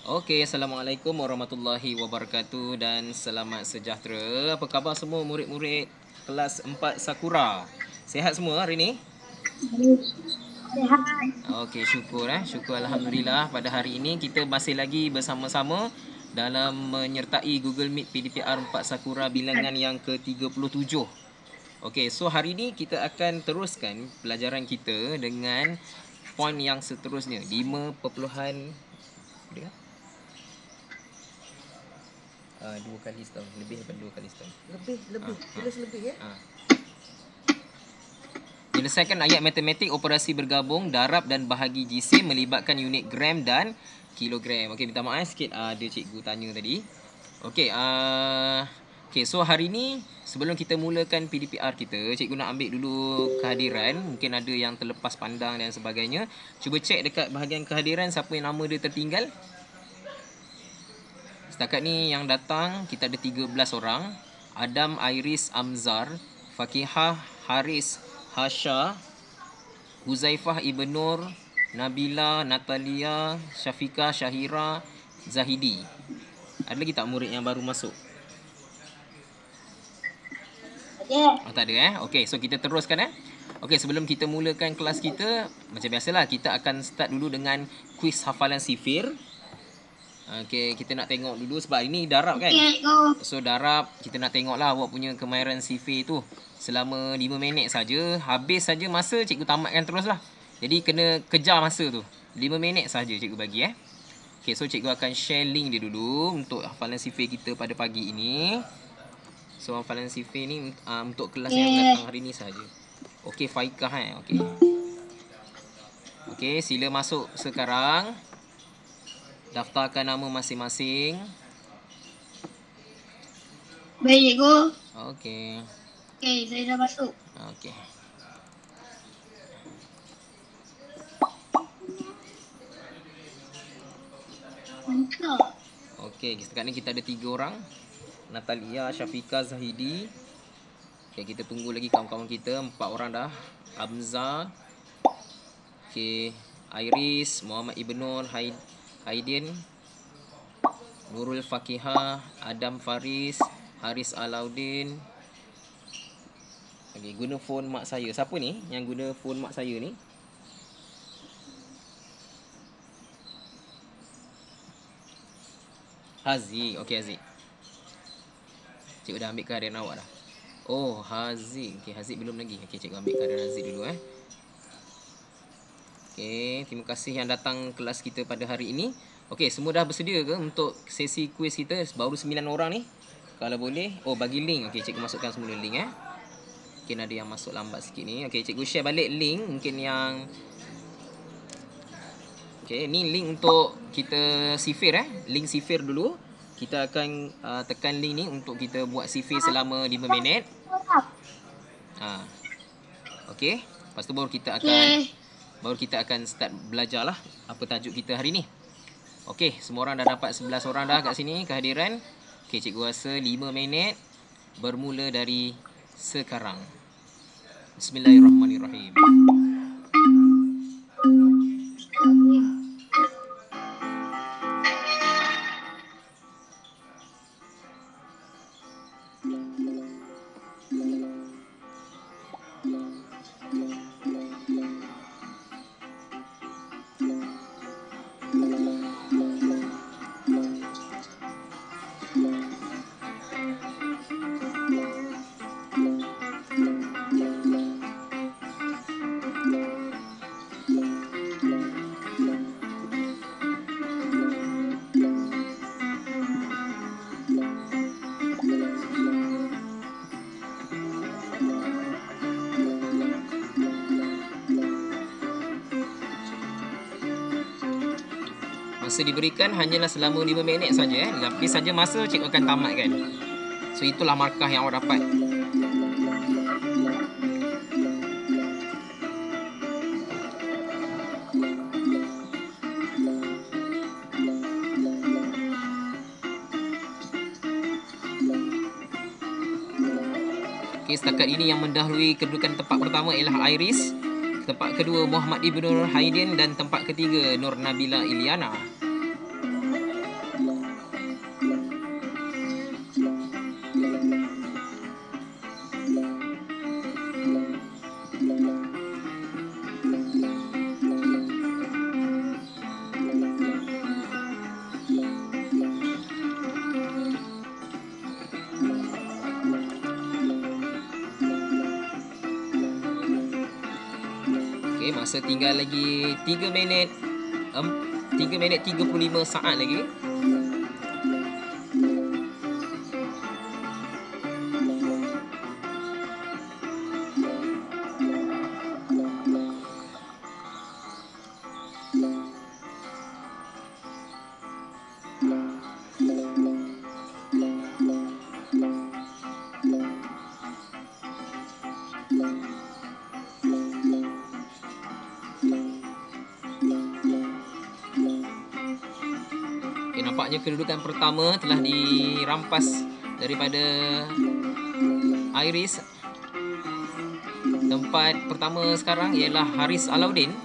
Okey, Assalamualaikum warahmatullahi wabarakatuh dan selamat sejahtera. Apa khabar semua murid-murid kelas 4 Sakura? Sihat semua hari ni? Sehat. Okey, syukur syukur alhamdulillah pada hari ini kita masih lagi bersama-sama dalam menyertai Google Meet PDPR 4 Sakura bilangan yang ke-37. Okey, so hari ini kita akan teruskan pelajaran kita dengan poin yang seterusnya 5 perpuluhan 2 kali setahun, lebih daripada 2 kali setahun. Lebih. Tulis lebih ya. Menyelesaikan ayat matematik operasi bergabung, darab dan bahagi jisim melibatkan unit gram dan kilogram. Okey, minta maaf sikit ada cikgu tanya tadi. Okey, so hari ni sebelum kita mulakan PDPR kita, cikgu nak ambil dulu kehadiran. Mungkin ada yang terlepas pandang dan sebagainya. Cuba cek dekat bahagian kehadiran siapa yang nama dia tertinggal. Setakat ni yang datang kita ada 13 orang. Adam, Iris, Amzar, Fakihah, Haris, Hasha, Huzaifah Ibn Nur, Nabila, Natalia, Syafiqah, Syahira, Zahidi. Ada lagi tak murid yang baru masuk? Ada. Tak ada Okey, so kita teruskan Okey, sebelum kita mulakan kelas kita, macam biasalah kita akan start dulu dengan kuis hafalan sifir. Okey, kita nak tengok dulu sebab ini darab kan. Okey, go. So darab kita nak tengoklah awak punya kemahiran sifir tu selama 5 minit saja. Habis saja masa cikgu tamatkan teruslah. Jadi kena kejar masa tu. 5 minit saja cikgu bagi Okey, so cikgu akan share link dia dulu untuk hafalan sifir kita pada pagi ini. So hafalan sifir ni untuk kelas yang datang hari ni saja. Okey, Faikah Okey. Okey, sila masuk sekarang. Daftarkan nama masing-masing. Baik, cikgu. Okey. Okey, saya dah masuk. Okey. Mantap. Okey, setakat ni kita ada 3 orang. Natalia, Syafiqah, Zahidi. Okey, kita tunggu lagi kawan-kawan kita. 4 orang dah. Hamzah. Okey, Iris, Muhammad Ibn Nur, Haidin, Nurul Fakihah, Adam Faris, Haris Alauddin. Okey, guna phone mak saya. Siapa ni yang guna phone mak saya ni? Haziq. Okey, Haziq. Cikgu dah ambil kehadiran awak dah. Oh, Haziq. Okey, Haziq belum lagi. Okey, cikgu ambil kehadiran Haziq dulu Okey, terima kasih yang datang kelas kita pada hari ini. Okey, semua dah bersedia ke untuk sesi kuis kita? Baru 9 orang ni. Kalau boleh, bagi link. Okey, cikgu masukkan semula link Mungkin ada yang masuk lambat sikit ni. Okey, cikgu share balik link. Mungkin yang okey, ni link untuk kita sifir Link sifir dulu. Kita akan tekan link ni untuk kita buat sifir selama 5 minit. Okey, lepas tu baru kita akan start belajar lah apa tajuk kita hari ni. Okey, semua orang dah dapat 11 orang dah kat sini kehadiran. Okey, cikgu rasa 5 minit bermula dari sekarang. Bismillahirrahmanirrahim. Masa diberikan hanyalah selama 5 minit saja Lebih saja masa cikgu akan tamatkan. So itulah markah yang awak dapat. Okey, setakat ini yang mendahului kedudukan tempat pertama ialah Iris, tempat kedua Muhammad Ibn Nur Haidin dan tempat ketiga Nur Nabila Iliana. Okey, masa tinggal lagi 3 minit 3 minit 35 saat lagi. Okay, nampaknya kedudukan pertama telah dirampas daripada Iris. Tempat pertama sekarang ialah Haris Alauddin,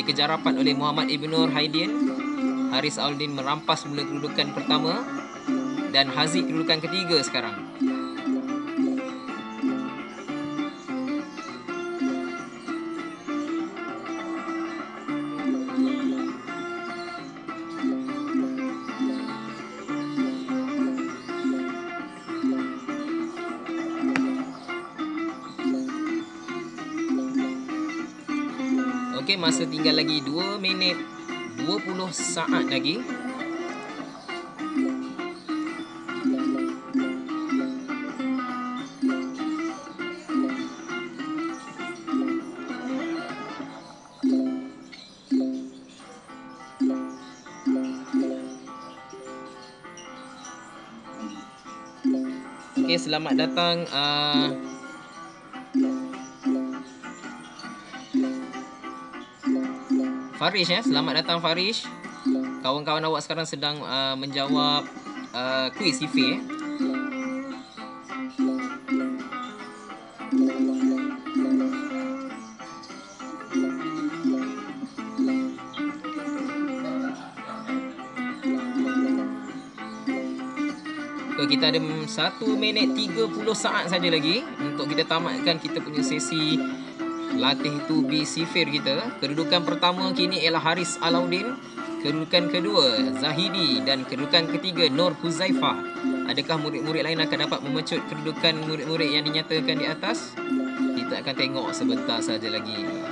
dikejar rapat oleh Muhammad Ibnur Haidin. Haris Alauddin merampas mula kedudukan pertama dan Haziq kedudukan ketiga sekarang. Okey, masa tinggal lagi 2 minit 20 saat lagi. Okey, selamat datang Farish ya. Selamat datang Farish. Kawan-kawan awak sekarang sedang menjawab kuis CV. Kita ada 1 minit 30 saat saja lagi untuk kita tamatkan kita punya sesi latih tubi sifir kita. Kedudukan pertama kini ialah Haris Alauddin, kedudukan kedua Zahidi dan kedudukan ketiga Nur Huzaifah. Adakah murid-murid lain akan dapat memecut kedudukan murid-murid yang dinyatakan di atas? Kita akan tengok sebentar saja lagi.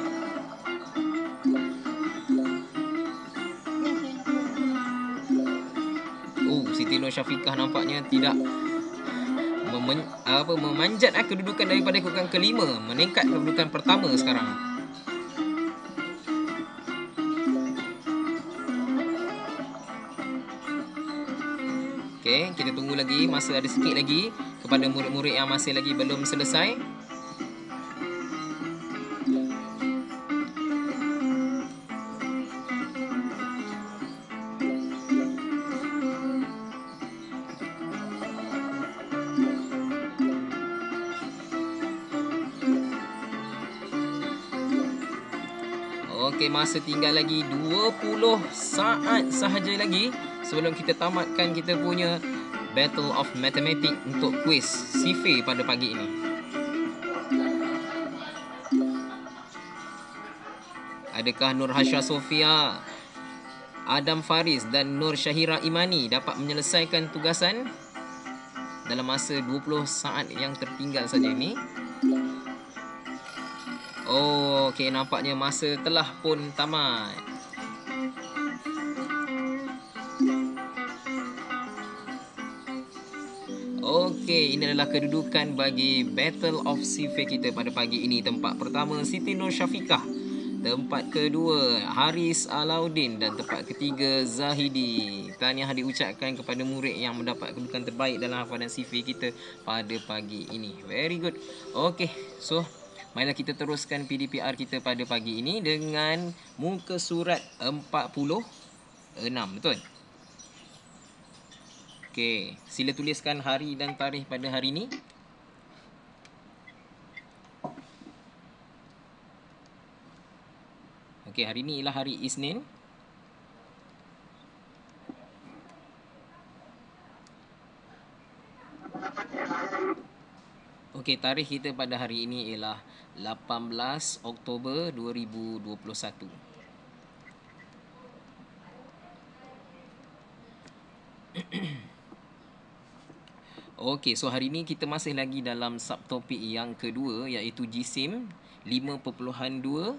Siti Nur Syafiqah nampaknya tidak memanjat kedudukan daripada kedudukan kelima, meningkat kedudukan pertama sekarang. Okey, kita tunggu lagi, masa ada sikit lagi kepada murid-murid yang masih lagi belum selesai. Okey, masa tinggal lagi 20 saat sahaja lagi sebelum kita tamatkan kita punya Battle of Mathematics untuk kuis CV pada pagi ini. Adakah Nur Hasya Sofia, Adam Faris dan Nur Syahira Imani dapat menyelesaikan tugasan dalam masa 20 saat yang tertinggal saja ini? Oh, okey, nampaknya masa telah pun tamat. Okey, ini adalah kedudukan bagi Battle of CV kita pada pagi ini. Tempat pertama Siti Nur Syafiqah, tempat kedua Haris Alauddin dan tempat ketiga Zahidi. Tahniah diucapkan kepada murid yang mendapat kedudukan terbaik dalam hafalan CV kita pada pagi ini. Very good. Okey, so marilah kita teruskan PDPR kita pada pagi ini dengan muka surat 46, betul? Okey, sila tuliskan hari dan tarikh pada hari ini. Okey, hari ini ialah hari Isnin. Okey, tarikh kita pada hari ini ialah 18 Oktober 2021. Okey, so hari ini kita masih lagi dalam subtopik yang kedua iaitu jisim 5.2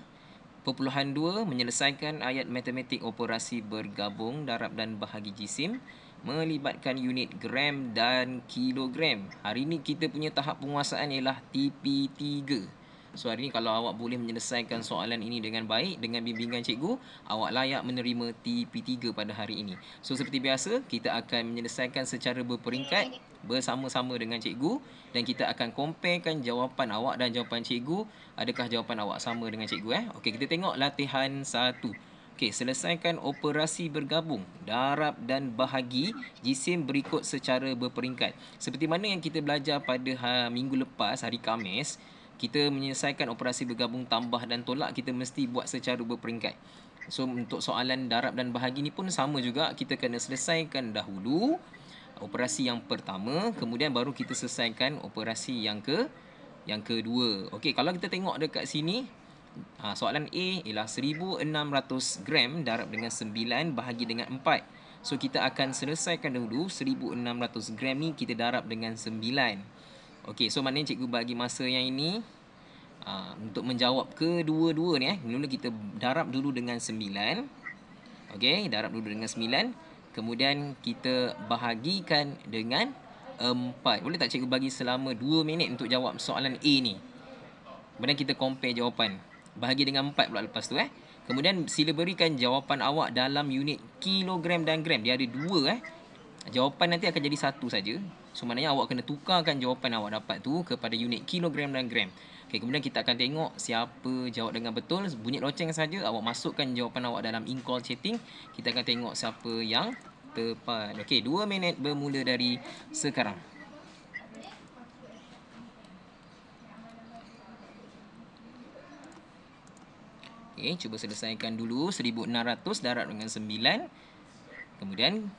menyelesaikan ayat matematik operasi bergabung darab dan bahagi jisim melibatkan unit gram dan kilogram. Hari ni kita punya tahap penguasaan ialah TP3. So hari ni kalau awak boleh menyelesaikan soalan ini dengan baik dengan bimbingan cikgu, awak layak menerima TP3 pada hari ini. So seperti biasa, kita akan menyelesaikan secara berperingkat bersama-sama dengan cikgu dan kita akan comparekan jawapan awak dan jawapan cikgu. Adakah jawapan awak sama dengan cikgu? Okey, kita tengok latihan 1. Okey, selesaikan operasi bergabung darab dan bahagi jisim berikut secara berperingkat. Seperti mana yang kita belajar pada minggu lepas, hari Khamis, kita menyelesaikan operasi bergabung tambah dan tolak, kita mesti buat secara berperingkat. So untuk soalan darab dan bahagi ni pun sama juga, kita kena selesaikan dahulu operasi yang pertama, kemudian baru kita selesaikan operasi yang kedua. Okey, kalau kita tengok dekat sini, soalan A ialah 1600 gram darab dengan 9 bahagi dengan 4. So kita akan selesaikan dahulu 1600 gram ni kita darab dengan 9. Okey, so maknanya cikgu bagi masa yang ini untuk menjawab kedua-dua ni mula kita darab dulu dengan 9. Okey, darab dulu dengan 9. Kemudian kita bahagikan dengan 4. Boleh tak cikgu bagi selama 2 minit untuk jawab soalan A ni? Kemudian kita compare jawapan. Bahagi dengan 4 pula lepas tu Kemudian sila berikan jawapan awak dalam unit kilogram dan gram. Dia ada 2 Jawapan nanti akan jadi satu saja. So maknanya awak kena tukarkan jawapan awak dapat tu kepada unit kilogram dan gram. Okey, kemudian kita akan tengok siapa jawab dengan betul. Bunyi loceng saja, awak masukkan jawapan awak dalam in-call chatting. Kita akan tengok siapa yang tepat. Okey, 2 minit bermula dari sekarang. Okey, cuba selesaikan dulu 1600 darab dengan 9. Kemudian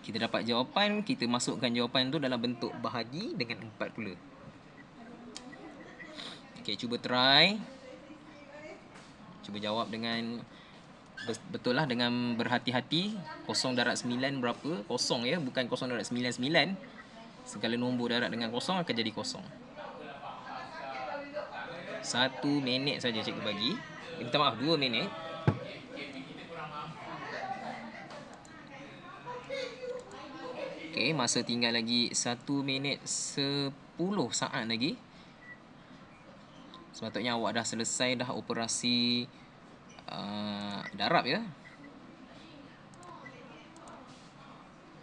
kita dapat jawapan, kita masukkan jawapan tu dalam bentuk bahagi dengan 4 pula. Okey, cuba try. Cuba jawab dengan betul lah, dengan berhati-hati. 0 darab 9 berapa? Kosong bukan 0 darab 99. Segala nombor darab dengan kosong akan jadi kosong. 1 minit saja cikgu bagi. Minta maaf, 2 minit. Okey, masa tinggal lagi 1 minit 10 saat lagi. Sepatutnya awak dah selesai dah operasi darab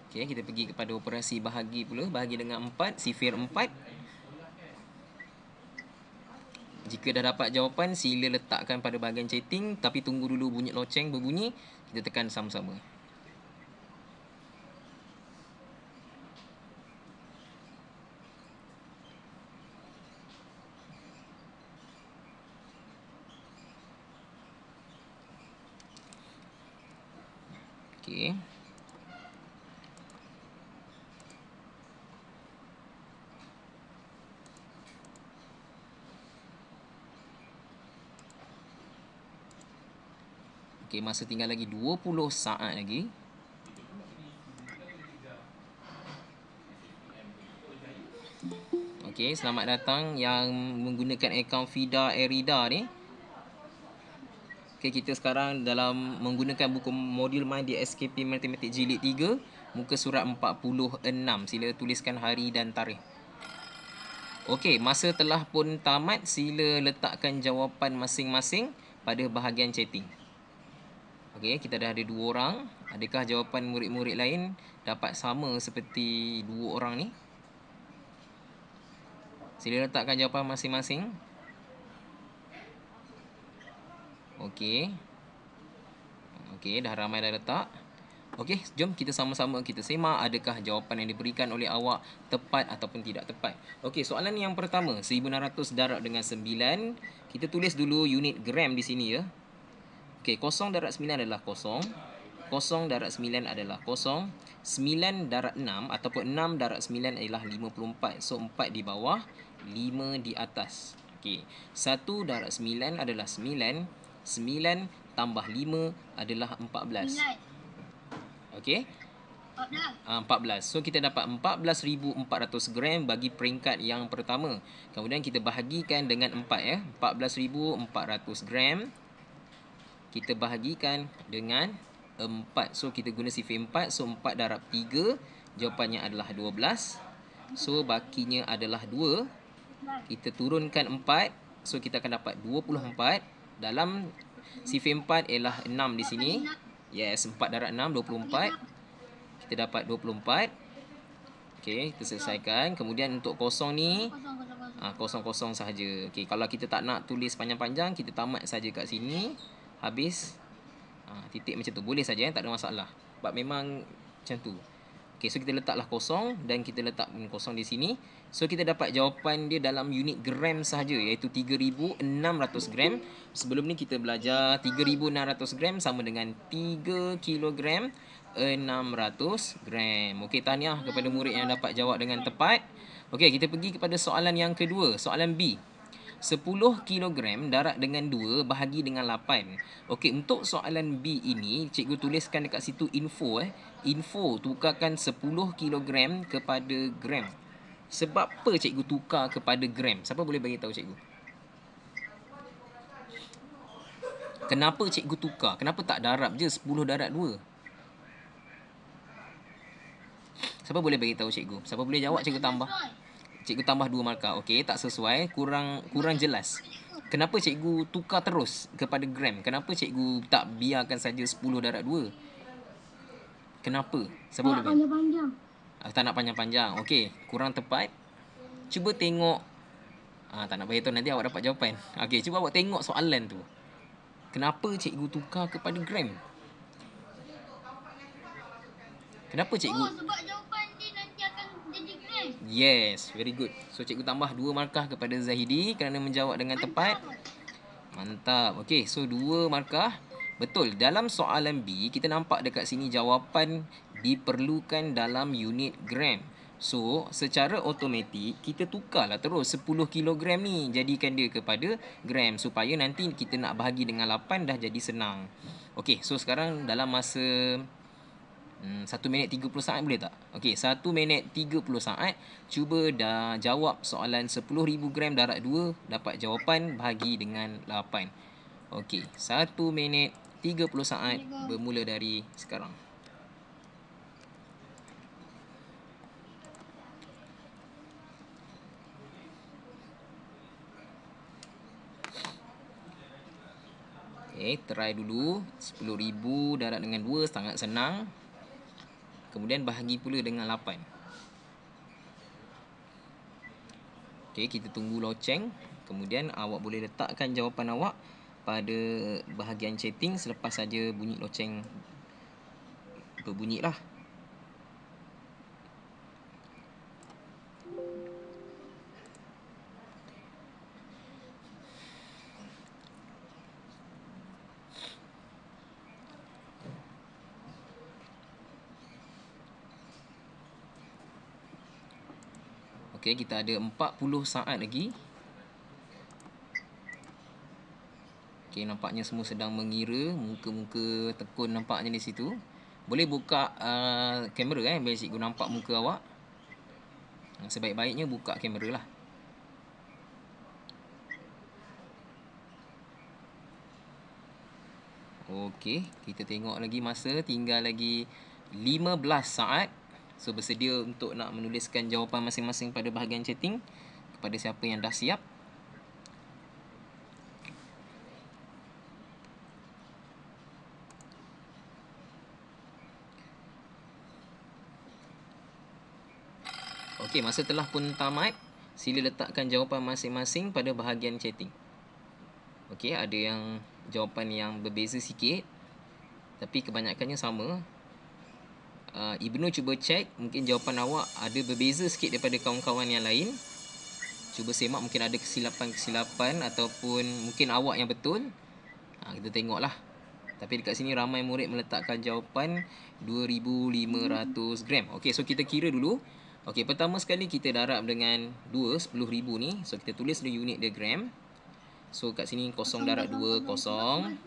Okey, kita pergi kepada operasi bahagi pula. Bahagi dengan 4, sifir 4. Jika dah dapat jawapan, sila letakkan pada bahagian chatting. Tapi tunggu dulu bunyi loceng berbunyi. Kita tekan sama-sama. Okey. Okey, masa tinggal lagi 20 saat lagi. Okey, selamat datang yang menggunakan akaun FIDA Erida ni. Okey, kita sekarang dalam menggunakan buku modul main di SKP Matematik Jilid 3, muka surat 46. Sila tuliskan hari dan tarikh. Okey, masa telah pun tamat. Sila letakkan jawapan masing-masing pada bahagian chatting. Okey, kita dah ada 2 orang. Adakah jawapan murid-murid lain dapat sama seperti 2 orang ni? Sila letakkan jawapan masing-masing. Okey. Okey, dah ramai dah letak. Okey, jom kita sama-sama kita semak adakah jawapan yang diberikan oleh awak tepat ataupun tidak tepat. Okey, soalan yang pertama, 1600 darab dengan 9. Kita tulis dulu unit gram di sini Okey, 0 darab 9 adalah 0. 0 darab 9 adalah 0. 9 darab 6 ataupun 6 darab 9 adalah 54. So 4 di bawah, 5 di atas. Okey, 1 darab 9 adalah 9. 9 tambah 5 adalah 14. Okey. dah. 14. So kita dapat 14,400 gram bagi peringkat yang pertama. Kemudian kita bahagikan dengan 4 ya. 14,400 gram kita bahagikan dengan 4. So kita guna sifar 4. So 4 darab 3, jawapannya adalah 12. So bakinya adalah 2. Kita turunkan 4. So kita akan dapat 24. Dalam sifar 4 ialah 6 di sini. Yes, 4 darab 6, 24. Kita dapat 24. Okey, kita selesaikan. Kemudian untuk kosong ni, kosong-kosong sahaja. Okey, kalau kita tak nak tulis panjang-panjang, kita tamat saja kat sini. Habis. Titik macam tu. Boleh saja, tak ada masalah. Sebab memang macam tu. Okey, so kita letaklah kosong dan kita letak kosong di sini. So kita dapat jawapan dia dalam unit gram sahaja, iaitu 3,600 gram. Sebelum ni kita belajar 3,600 gram sama dengan 3 kilogram 600 gram. Okey, tahniah kepada murid yang dapat jawab dengan tepat. Okey, kita pergi kepada soalan yang kedua. Soalan B. 10 kilogram darab dengan 2 bahagi dengan 8. Okey, untuk soalan B ini, cikgu tuliskan dekat situ info. Info tukarkan 10 kilogram kepada gram. Sebab apa cikgu tukar kepada gram? Siapa boleh bagi tahu cikgu? Kenapa cikgu tukar? Kenapa tak darab je 10 darab 2? Siapa boleh bagi tahu cikgu? Siapa boleh jawab, cikgu tambah. Cikgu tambah 2 markah. Okey, tak sesuai, kurang jelas. Kenapa cikgu tukar terus kepada gram? Kenapa cikgu tak biarkan saja 10 darab 2? Kenapa? Siapa boleh bagi? Panjang-panjang. Tak nak panjang-panjang. Okey, kurang tepat. Cuba tengok. Tak nak bagi tahu, nanti awak dapat jawapan. Okey, cuba awak tengok soalan tu. Kenapa cikgu tukar kepada gram? Kenapa cikgu? Sebab jawapan dia nanti akan jadi gram. Yes, very good. So cikgu tambah 2 markah kepada Zahidi kerana menjawab dengan tepat. Mantap. Okey, so 2 markah. Betul. Dalam soalan B, kita nampak dekat sini jawapan diperlukan dalam unit gram. So, secara automatik kita tukarlah terus 10 kilogram ni, jadikan dia kepada gram supaya nanti kita nak bahagi dengan 8 dah jadi senang. Okey, so sekarang dalam masa 1 minit 30 saat boleh tak? Okey, 1 minit 30 saat. Cuba dah jawab soalan 10,000 gram darab 2. Dapat jawapan bahagi dengan 8. Okey, 1 minit 30 saat bermula dari sekarang. Okey, try dulu. 10,000 darab dengan 2 sangat senang. Kemudian bahagi pula dengan 8. Okey, kita tunggu loceng. Kemudian awak boleh letakkan jawapan awak pada bahagian chatting selepas saja bunyi loceng berbunyi lah. Okey, kita ada 40 saat lagi. Okey, nampaknya semua sedang mengira. Muka-muka tekun nampaknya di situ. Boleh buka kamera biar cikgu nampak muka awak. Sebaik-baiknya buka kamera lah. Okey, kita tengok lagi masa. Tinggal lagi 15 saat. So, bersedia untuk nak menuliskan jawapan masing-masing pada bahagian chatting kepada siapa yang dah siap. Okey, masa telah pun tamat. Sila letakkan jawapan masing-masing pada bahagian chatting. Okey, ada yang jawapan yang berbeza sikit, tapi kebanyakannya sama. Ibnu cuba cek, mungkin jawapan awak ada berbeza sikit daripada kawan-kawan yang lain. Cuba semak, mungkin ada kesilapan ataupun mungkin awak yang betul. Kita tengoklah. Tapi dekat sini ramai murid meletakkan jawapan 2,500 gram. Okey, so kita kira dulu. Okey, pertama sekali kita darab dengan 2, 10,000 ni. So kita tulis dulu unit dia gram. So kat sini 0 darab 2, 0.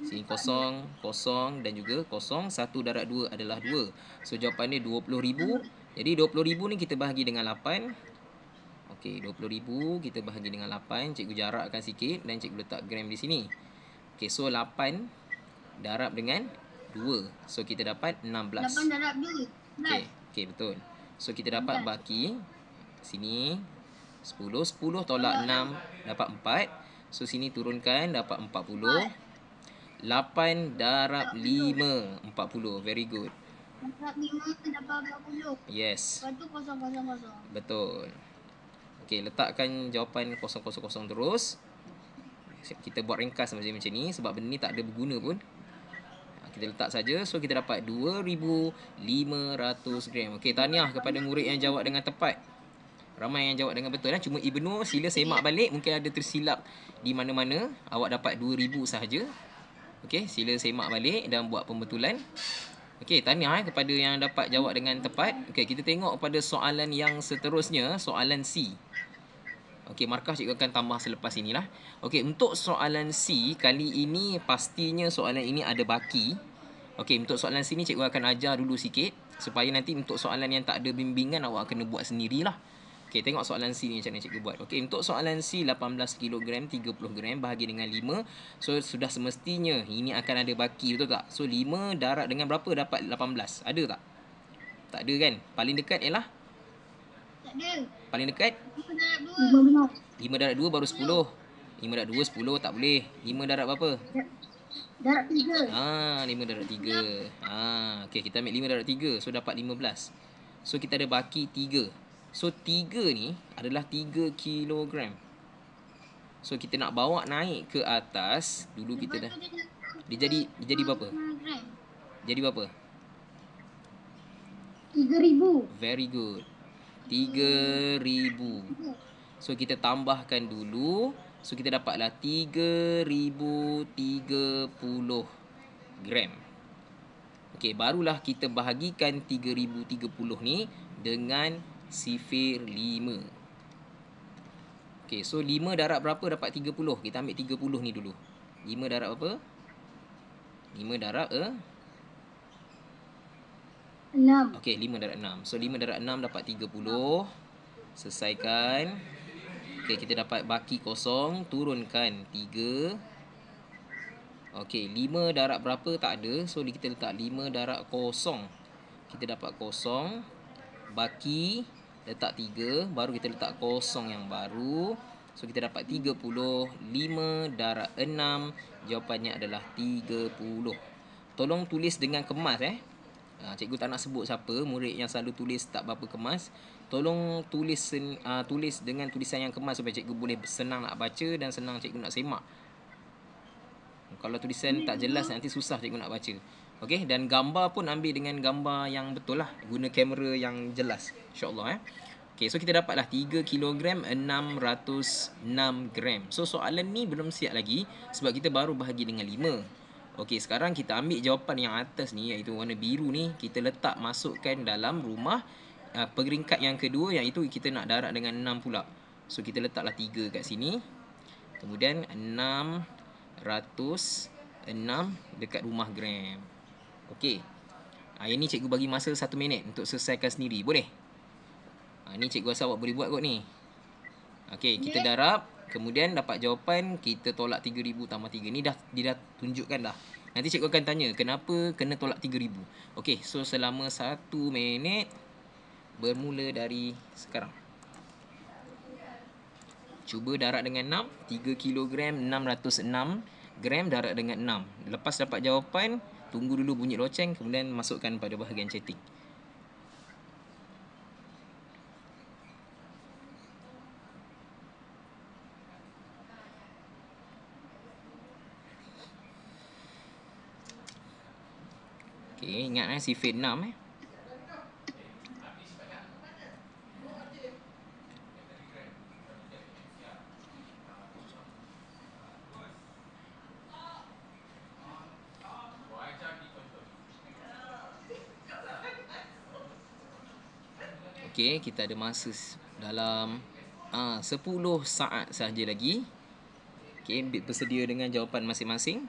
Sini kosong, kosong dan juga kosong. 1 darab 2 adalah 2. So jawapan dia 20,000. Jadi 20,000 ni kita bahagi dengan 8. Okey, 20,000 kita bahagi dengan 8. Cikgu jarakkan sikit dan cikgu letak gram di sini. Okey, so 8 darab dengan 2. So kita dapat 16. 8 darab 2. Okey, okey betul. So kita dapat baki sini 10, 10 tolak 6 dapat 4. So sini turunkan dapat 40. 8 darab 5, 40. Very good. Darab 5 dapat 40. Yes, Lepas tu kosong, kosong, kosong. betul. Okey, letakkan jawapan 000 terus. Kita buat ringkas macam ni sebab benda ni tak ada berguna pun. Kita letak saja. So kita dapat 2,500 gram. Okey, tahniah kepada murid yang jawab dengan tepat. Ramai yang jawab dengan betul. Cuma Ibnu sila semak balik. Mungkin ada tersilap di mana-mana. Awak dapat 2,000 sahaja. Okey, sila semak balik dan buat pembetulan. Okey, tahniah kepada yang dapat jawab dengan tepat. Okey, kita tengok pada soalan yang seterusnya, soalan C. Okey, markah cikgu akan tambah selepas inilah. Okey, untuk soalan C, kali ini pastinya soalan ini ada baki. Okey, untuk soalan C ni cikgu akan ajar dulu sikit. Supaya nanti untuk soalan yang tak ada bimbingan, awak kena buat sendirilah. Okey, tengok soalan C ni macam mana cikgu buat. Okey, untuk soalan C, 18 kg, 30 gram bahagi dengan 5. So, sudah semestinya ini akan ada baki, betul tak? So, 5 darab dengan berapa dapat 18? Ada tak? Tak ada kan? Paling dekat ialah? Tak ada. Paling dekat? 5 darab 2. 5 darab 2 baru 10. 5 darab 2, 10 tak boleh. 5 darab berapa? Darab 3. 5 darab 3. Okey, kita ambil 5 darab 3. So, dapat 15. So, kita ada baki 3. So, 3 ni adalah 3 kilogram. So, kita nak bawa naik ke atas. Dulu kita dah. Dia jadi berapa? Jadi berapa? 3,000. Very good. 3,000. So, kita tambahkan dulu. So, kita dapatlah 3,030 gram. Okey, barulah kita bahagikan 3,030 ni dengan sifir 5. Okey, so 5 darab berapa dapat 30? Kita ambil 30 ni dulu. 5 darab apa? 5 darab 6. Okey, 5 darab 6. So 5 darab 6 dapat 30. Selesaikan. Okey, kita dapat baki kosong, turunkan 3. Okey, 5 darab berapa tak ada. So kita letak 5 darab kosong. Kita dapat kosong. Baki letak 3, baru kita letak kosong yang baru. So kita dapat 30. 5 darab 6, jawapannya adalah 30. Tolong tulis dengan kemas cikgu tak nak sebut siapa murid yang selalu tulis tak berapa kemas. Tolong tulis dengan tulisan yang kemas supaya cikgu boleh senang nak baca dan senang cikgu nak semak. Kalau tulisan tak jelas nanti susah cikgu nak baca. Okey, dan gambar pun ambil dengan gambar yang betul lah. Guna kamera yang jelas, insya-Allah Okey, so kita dapatlah 3 kg 606 gram. So soalan ni belum siap lagi sebab kita baru bahagi dengan 5. Okey, sekarang kita ambil jawapan yang atas ni iaitu warna biru ni, kita letak masukkan dalam rumah peringkat yang kedua iaitu kita nak darab dengan 6 pula. So kita letaklah 3 kat sini. Kemudian 606 dekat rumah gram. Okey. Yang ni cikgu bagi masa 1 minit untuk selesaikan sendiri. Boleh? Ni cikgu rasa awak boleh buat kot ni. Okey, kita darab. Kemudian dapat jawapan. Kita tolak 3,000 tambah 3. Ni dia dah tunjukkan dah. Nanti cikgu akan tanya kenapa kena tolak 3,000. Okey, so selama 1 minit. Bermula dari sekarang. Cuba darab dengan 6. 3 kg 606 gram darab dengan 6. Lepas dapat jawapan, tunggu dulu bunyi loceng. Kemudian masukkan pada bahagian chatting. Okey, ingat sifir 6 Okey, kita ada masa dalam 10 saat sahaja lagi. Okey, bersedia dengan jawapan masing-masing.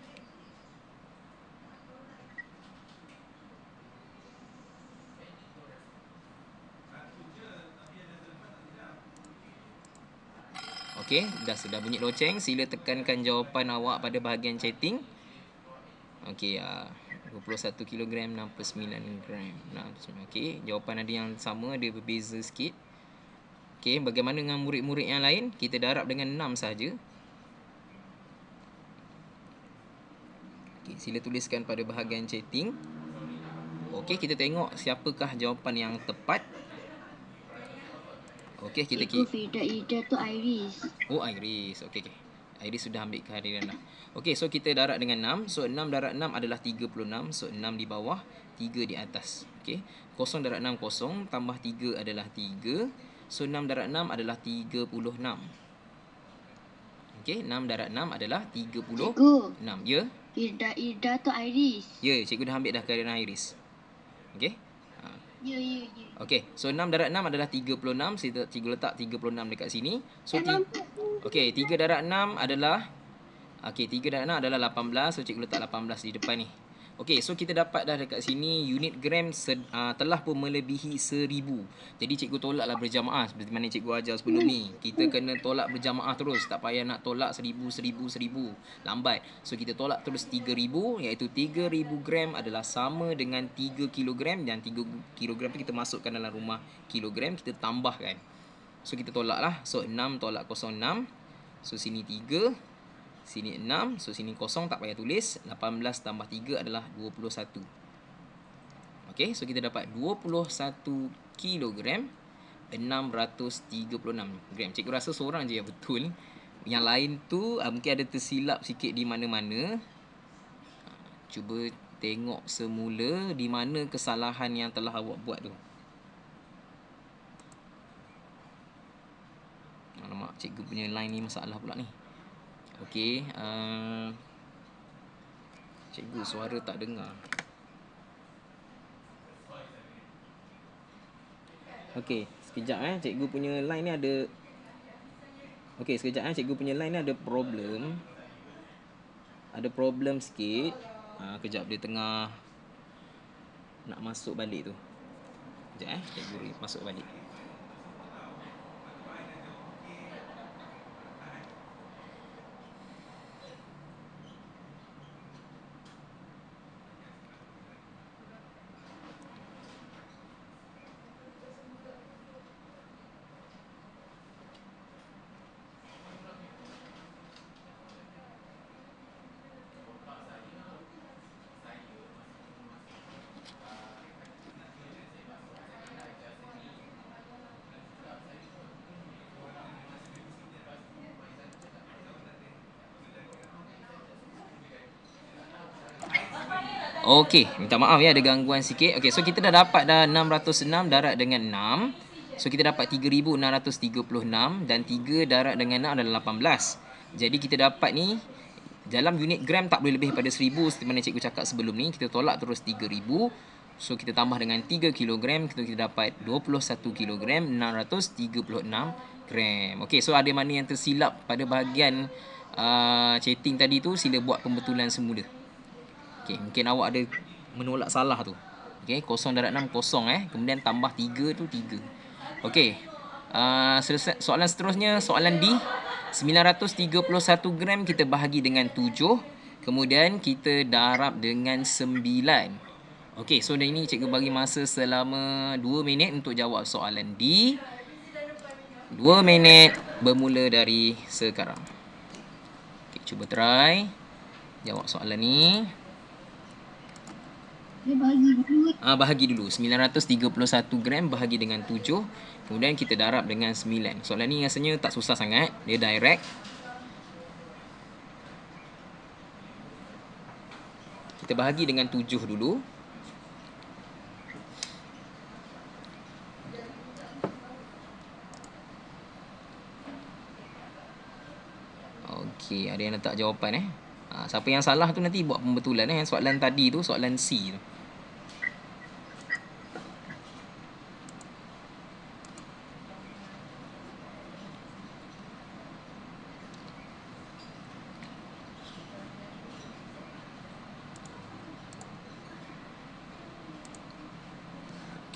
Okey, sudah bunyi loceng. Sila tekankan jawapan awak pada bahagian chatting. Okey, 21 kg 69 gram. Okey, jawapan ada yang sama, ada berbeza sikit. Okey, bagaimana dengan murid-murid yang lain? Kita darab dengan 6 saja. Okey, sila tuliskan pada bahagian chatting. Okey, kita tengok siapakah jawapan yang tepat. Okey, kita Cikgu Fida Ida tu Iris. Oh, Iris. Okey. Iris sudah ambil kehadiran dah. Okey, so kita darab dengan 6. So 6 darab 6 adalah 36. So 6 di bawah, 3 di atas. Okey. 0 darab 6 0, tambah 3 adalah 3. So 6 darab 6 adalah 36. Okey, 6 darab 6 adalah 36. Cikgu. Ya. Fida Ida tu Iris. Ya, cikgu dah ambil dah kehadiran Iris. Okey. Ya. Okey, so 6 darab 6 adalah 36. Cikgu letak 36 dekat sini. So okey, 3 darab 6 adalah 3 darab 6 adalah 18. So cikgu letak 18 di depan ni. Okey, so kita dapat dah dekat sini unit gram telah pun melebihi 1000. Jadi cikgu tolaklah berjamaah seperti mana cikgu ajar sebelum ni. Kita kena tolak berjamaah terus, tak payah nak tolak 1000 lambat. So kita tolak terus 3000, iaitu 3000 gram adalah sama dengan 3 kilogram, dan 3 kilogram tu kita masukkan dalam rumah kilogram, kita tambahkan. So kita tolaklah. So 6 tolak 06. So sini 3, sini 6, so sini 0, tak payah tulis. 18 tambah 3 adalah 21. Okey, so kita dapat 21 kilogram 636 gram. Cikgu rasa seorang je yang betul. Yang lain tu mungkin ada tersilap sikit di mana-mana. Cuba tengok semula di mana kesalahan yang telah awak buat tu. Alamak, cikgu punya line ni masalah pula ni. Okey, cikgu suara tak dengar. Okey, sekejap cikgu punya line ni ada. Okey, sekejap cikgu punya line ni ada problem. Ada problem sikit. Kejap dia tengah nak masuk balik tu. Kejap cikgu masuk balik. Okey, minta maaf ya ada gangguan sikit. Okey, so kita dah dapat dah 606 darab dengan 6. So kita dapat 3636 dan 3 darab dengan 6 adalah 18. Jadi kita dapat ni dalam unit gram tak boleh lebih pada 1000 seperti mana cikgu cakap sebelum ni. Kita tolak terus 3000. So kita tambah dengan 3 kg, kita dapat 21 kg 636 gram. Okey, so ada mana yang tersilap pada bahagian chatting tadi tu, sila buat pembetulan semula. Okey, mungkin awak ada menolak salah tu. Okey, 0 darab 6 0 kemudian tambah 3 tu 3. Okey. Selesai soalan seterusnya, soalan D. 931 gram kita bahagi dengan 7, kemudian kita darab dengan 9. Okey, so ini cikgu bagi masa selama 2 minit untuk jawab soalan D. 2 minit bermula dari sekarang. Okey, cuba try jawab soalan ni. Bahagi dulu 931 gram bahagi dengan 7, kemudian kita darab dengan 9. Soalan ni rasanya tak susah sangat, dia direct. Kita bahagi dengan 7 dulu. Okey, ada yang letak jawapan siapa yang salah tu nanti buat pembetulan soalan tadi tu, soalan C tu.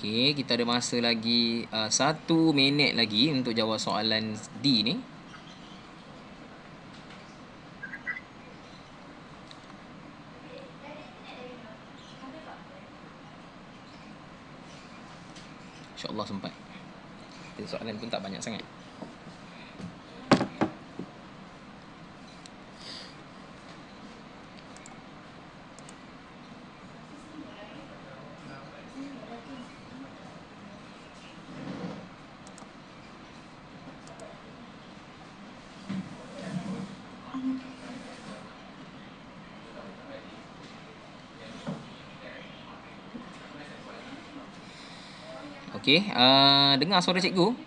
Okey, kita ada masa lagi 1 minit lagi untuk jawab soalan D ni. InsyaAllah sempat. Soalan pun tak banyak sangat. Okey, dengar suara cikgu?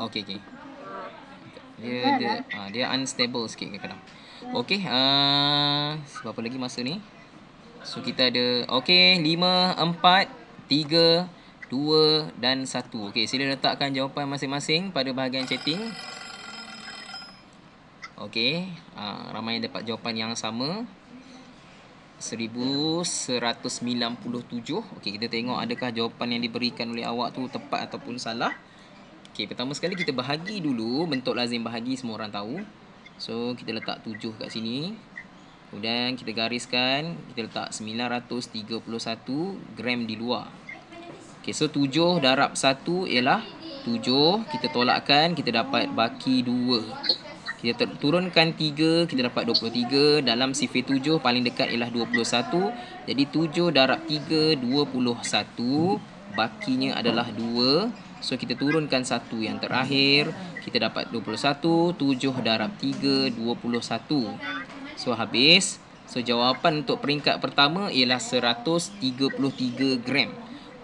Okey, okey. Dia unstable sikit kadang-kadang. Okey, berapa lagi masa ni? So kita ada okey 5 4 3 2 dan 1. Okey, sila letakkan jawapan masing-masing pada bahagian chatting. Okey, ramai yang dapat jawapan yang sama. 1197. Okey, kita tengok adakah jawapan yang diberikan oleh awak tu tepat ataupun salah. Okey, pertama sekali kita bahagi dulu. Bentuk lazim bahagi semua orang tahu. So, kita letak 7 kat sini. Kemudian kita gariskan. Kita letak 931 gram di luar. Okey, so 7 darab 1 ialah 7. Kita tolakkan, kita dapat baki 2. Kita turunkan 3, kita dapat 23. Dalam sifir 7 paling dekat ialah 21. Jadi 7 darab 3, 21. Bakinya adalah 2. So kita turunkan 1 yang terakhir. Kita dapat 21. 7 darab 3, 21. So habis. So jawapan untuk peringkat pertama ialah 133 gram.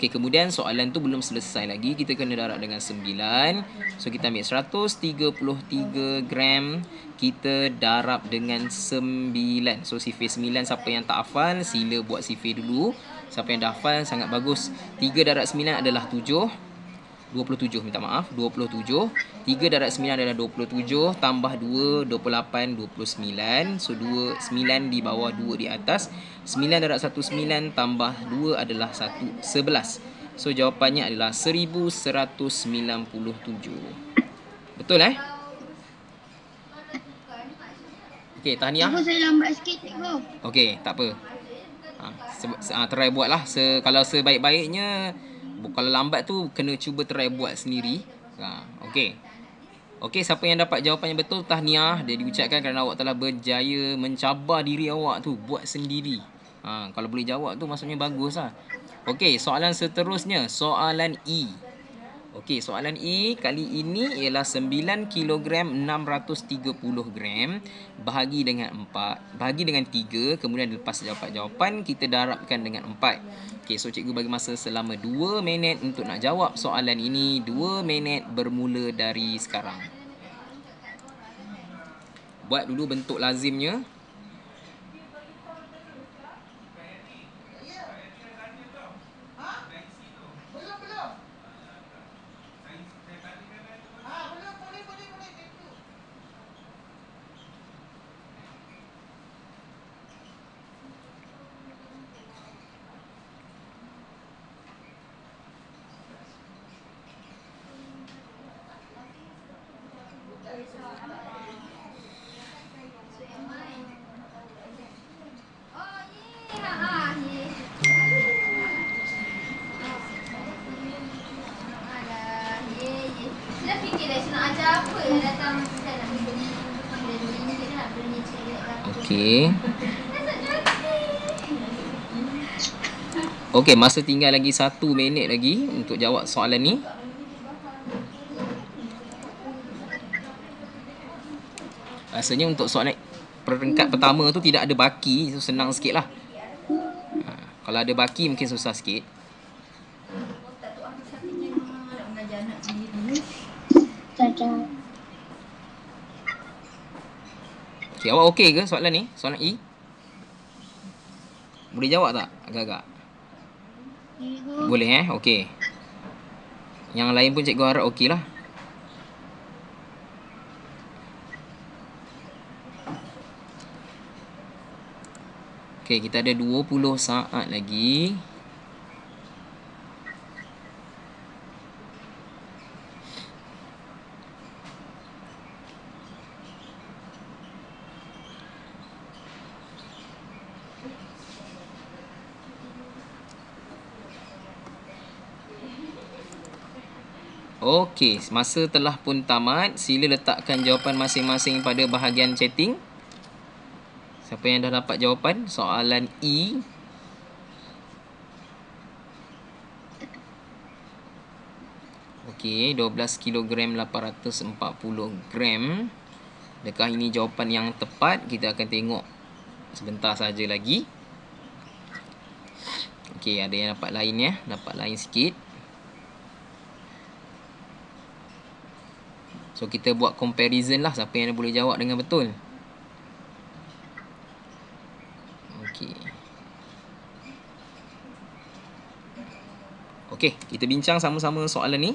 Okey, kemudian soalan tu belum selesai lagi. Kita kena darab dengan 9. So kita ambil 133 gram. Kita darab dengan 9. So sifir 9, siapa yang tak hafal sila buat sifir dulu. Siapa yang dah hafal sangat bagus. 3 darab 9 adalah 7. 27, minta maaf, 27. 3 darab 9 adalah 27. Tambah 2, 28, 29. So 9 di bawah, 2 di atas. 9 darab 1, 9. Tambah 2 adalah 1, 11. So jawapannya adalah 1197. Betul Okey, tahniah. Cikgu, saya lambat sikit, cikgu. Okey, tak apa. Try buat lah. Kalau sebaik-baiknya, kalau lambat tu kena cuba try buat sendiri. Okey. Okey, siapa yang dapat jawapan yang betul, tahniah. Dia diucapkan kerana awak telah berjaya mencabar diri awak tu buat sendiri. Kalau boleh jawab tu maksudnya bagus lah. Okey, soalan seterusnya, soalan E. Okey, soalan E kali ini ialah 9 kg 630 gram bahagi dengan 4, bahagi dengan 3, kemudian lepas dapat jawapan kita darabkan dengan 4. Okey, so cikgu bagi masa selama 2 minit untuk nak jawab soalan ini. 2 minit bermula dari sekarang. Buat dulu bentuk lazimnya. Okey. Okey, masa tinggal lagi 1 minit lagi untuk jawab soalan ni. Rasanya untuk soalan peringkat pertama tu tidak ada baki, so senang sikit lah. Kalau ada baki mungkin susah sikit. Okey, awak okey ke soalan ni? Soalan E? Boleh jawab tak agak-agak? Boleh okey. Yang lain pun cikgu harap okey lah. Okey, kita ada 20 saat lagi. Okey, masa telah pun tamat. Sila letakkan jawapan masing-masing pada bahagian chatting. Siapa yang dah dapat jawapan? Soalan E. Okey, 12 kilogram 840 gram. Adakah ini jawapan yang tepat? Kita akan tengok sebentar saja lagi. Okey, ada yang dapat lain ya. Dapat lain sikit. So, kita buat comparison lah. Siapa yang boleh jawab dengan betul. Okey. Okey, kita bincang sama-sama soalan ni.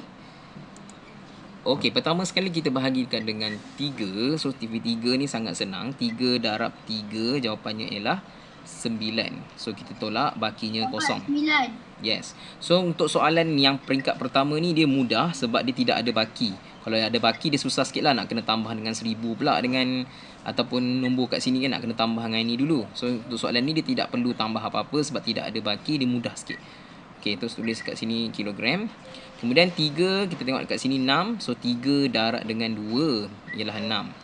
Okey, pertama sekali kita bahagikan dengan 3. So, TV3 ni sangat senang. 3 darab 3, jawapannya ialah 9. So, kita tolak, bakinya kosong. 9. Yes. So, untuk soalan yang peringkat pertama ni, dia mudah sebab dia tidak ada baki. Kalau ada baki, dia susah sikit lah nak kena tambah dengan 1000 pula dengan, ataupun nombor kat sini kan nak kena tambah dengan ini dulu. So, untuk soalan ni, dia tidak perlu tambah apa-apa sebab tidak ada baki, dia mudah sikit. Okey, terus tulis kat sini kilogram. Kemudian 3, kita tengok kat sini 6. So, 3 darab dengan 2 ialah 6.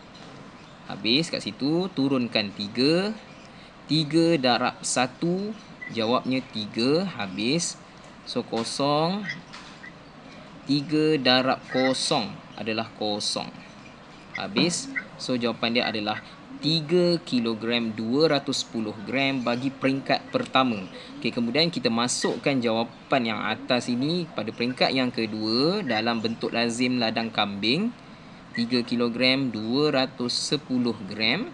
Habis kat situ, turunkan 3. 3 darab 1, jawabnya 3. Habis. So, kosong. 3 darab kosong adalah kosong. Habis. So, jawapan dia adalah 3 kilogram 210 gram bagi peringkat pertama. Okey, kemudian kita masukkan jawapan yang atas ini pada peringkat yang kedua dalam bentuk lazim ladang kambing. 3 kilogram 210 gram.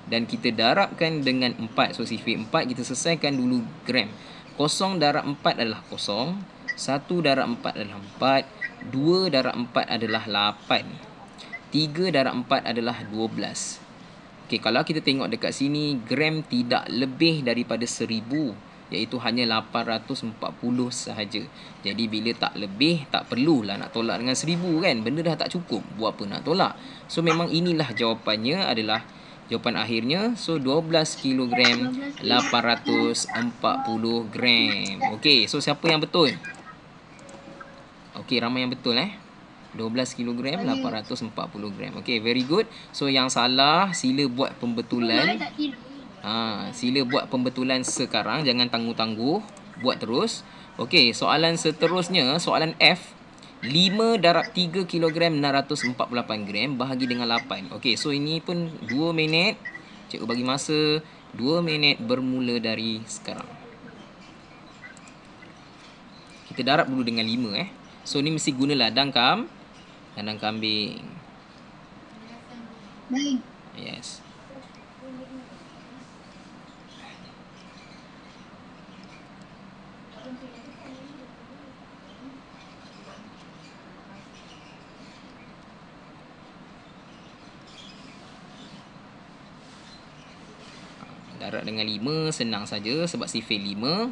Dan kita darabkan dengan 4. So, sifar 4 kita selesaikan dulu gram. 0 darab 4 adalah 0. 1 darab 4 adalah 4. 2 darab 4 adalah 8. 3 darab 4 adalah 12. Okey, kalau kita tengok dekat sini, gram tidak lebih daripada 1000, iaitu hanya 840 sahaja. Jadi bila tak lebih, tak perlulah nak tolak dengan 1000 kan. Benda dah tak cukup, buat apa nak tolak. So memang inilah jawapannya adalah jawapan akhirnya. So 12 kilogram 840 gram. Okey, so siapa yang betul? Okey, ramai yang betul 12 kilogram 840 gram. Okey, very good. So yang salah sila buat pembetulan. Sila buat pembetulan sekarang, jangan tangguh-tangguh, buat terus. Okey, soalan seterusnya, soalan F. 5 darab 3 kilogram 648 gram bahagi dengan 8. Okey, so ini pun 2 minit. Cikgu bagi masa 2 minit bermula dari sekarang. Kita darab dulu dengan 5 So ni mesti guna ladang kambing. Baik. Yes. Darab dengan 5 senang saja sebab sifar 5.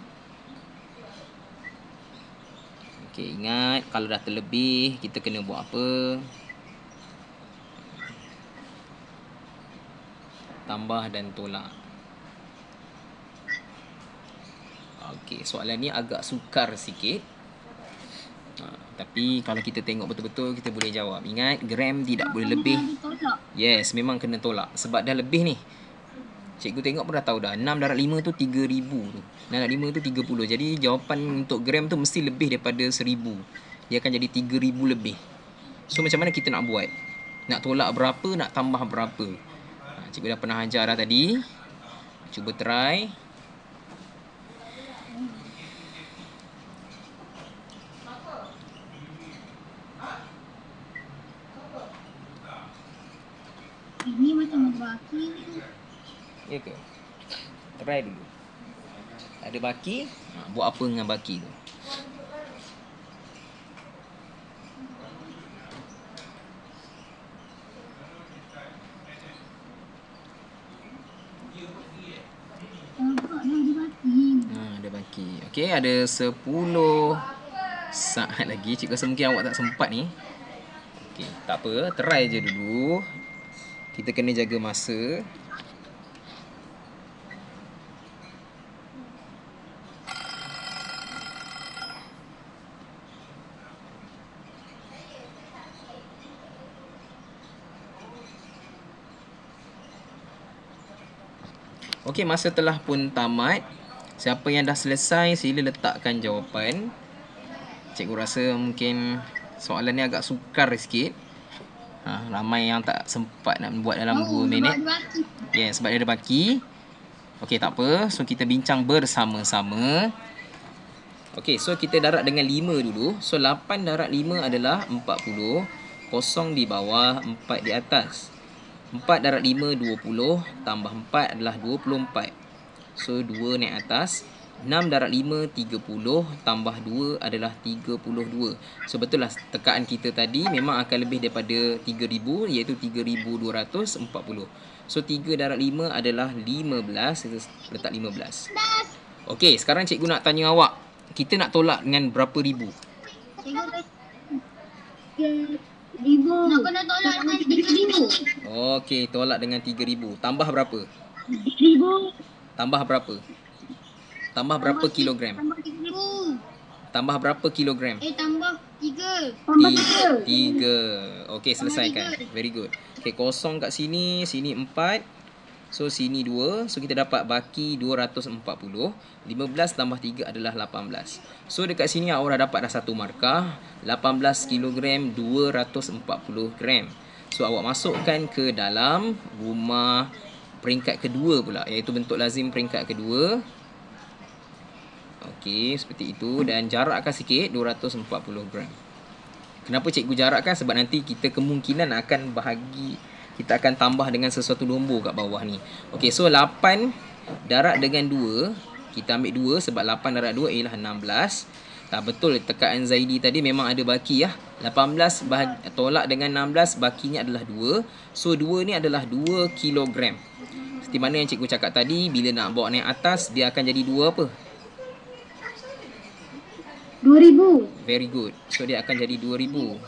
Okey, ingat kalau dah terlebih kita kena buat apa? Tambah dan tolak. Okey, soalan ni agak sukar sikit. Tapi kalau kita tengok betul-betul kita boleh jawab. Ingat, gram tidak boleh lebih. Yes, memang kena tolak sebab dah lebih ni. Cikgu tengok pun dah tahu dah. 6 darab 5 tu 3000 tu. 6 darab 5 tu 30. Jadi jawapan untuk gram tu mesti lebih daripada 1000. Dia akan jadi 3000 lebih. So macam mana kita nak buat? Nak tolak berapa, nak tambah berapa? Cikgu dah pernah ajar dah tadi. Cuba try. Ini macam baki tu. Ya ke? Try dulu. Ada baki, buat apa dengan baki tu? Ada baki. Okey, ada 10 saat lagi. Cikgu rasa mungkin awak tak sempat ni. Okey, tak apa. Try je dulu. Kita kena jaga masa. Okey, masa telah pun tamat. Siapa yang dah selesai, sila letakkan jawapan. Cikgu rasa mungkin soalan ni agak sukar sikit. Ramai yang tak sempat nak buat dalam 2 minit. Sebab dia ada baki. Okey, tak apa. So, kita bincang bersama-sama. Okey, so kita darab dengan 5 dulu. So, 8 darab 5 adalah 40. Kosong di bawah, 4 di atas. 4 darab 5, 20. Tambah 4 adalah 24. So, 2 naik atas. 6 darab 5, 30. Tambah 2 adalah 32. So, betul lah tekaan kita tadi memang akan lebih daripada 3,000, iaitu 3,240. So, 3 darab 5 adalah 15. Kita letak 15. Okey, sekarang cikgu nak tanya awak. Kita nak tolak dengan berapa ribu? Nak kena tolak dengan 3,000. Okey, tolak dengan 3,000. Tambah berapa? 3,000. Tambah berapa? Tambah berapa kilogram? Tambah 3,000. Tambah berapa kilogram? Tambah 3. 3. Okey, selesaikan. Very good. Okey, kosong kat sini. Sini 4. So, sini 2. So, kita dapat baki 240. 15 tambah 3 adalah 18. So, dekat sini awak dah dapat dah satu markah. 18 kilogram, 240 gram. So, awak masukkan ke dalam rumah peringkat kedua pula, iaitu bentuk lazim peringkat kedua. Okey, seperti itu. Dan jarakkan sikit, 240 gram. Kenapa cikgu jarakkan? Sebab nanti kita kemungkinan akan bahagi, kita akan tambah dengan sesuatu nombor kat bawah ni. Okey, so 8 darab dengan 2. Kita ambil 2 sebab 8 darab 2 ialah 16. Betul, tekaan Zaidi tadi memang ada baki ya. 18 tolak dengan 16, bakinya adalah 2. So, 2 ni adalah 2 kilogram. Seperti mana yang cikgu cakap tadi, bila nak bawa naik atas, dia akan jadi 2 apa? 2,000. Very good. So, dia akan jadi 2,000.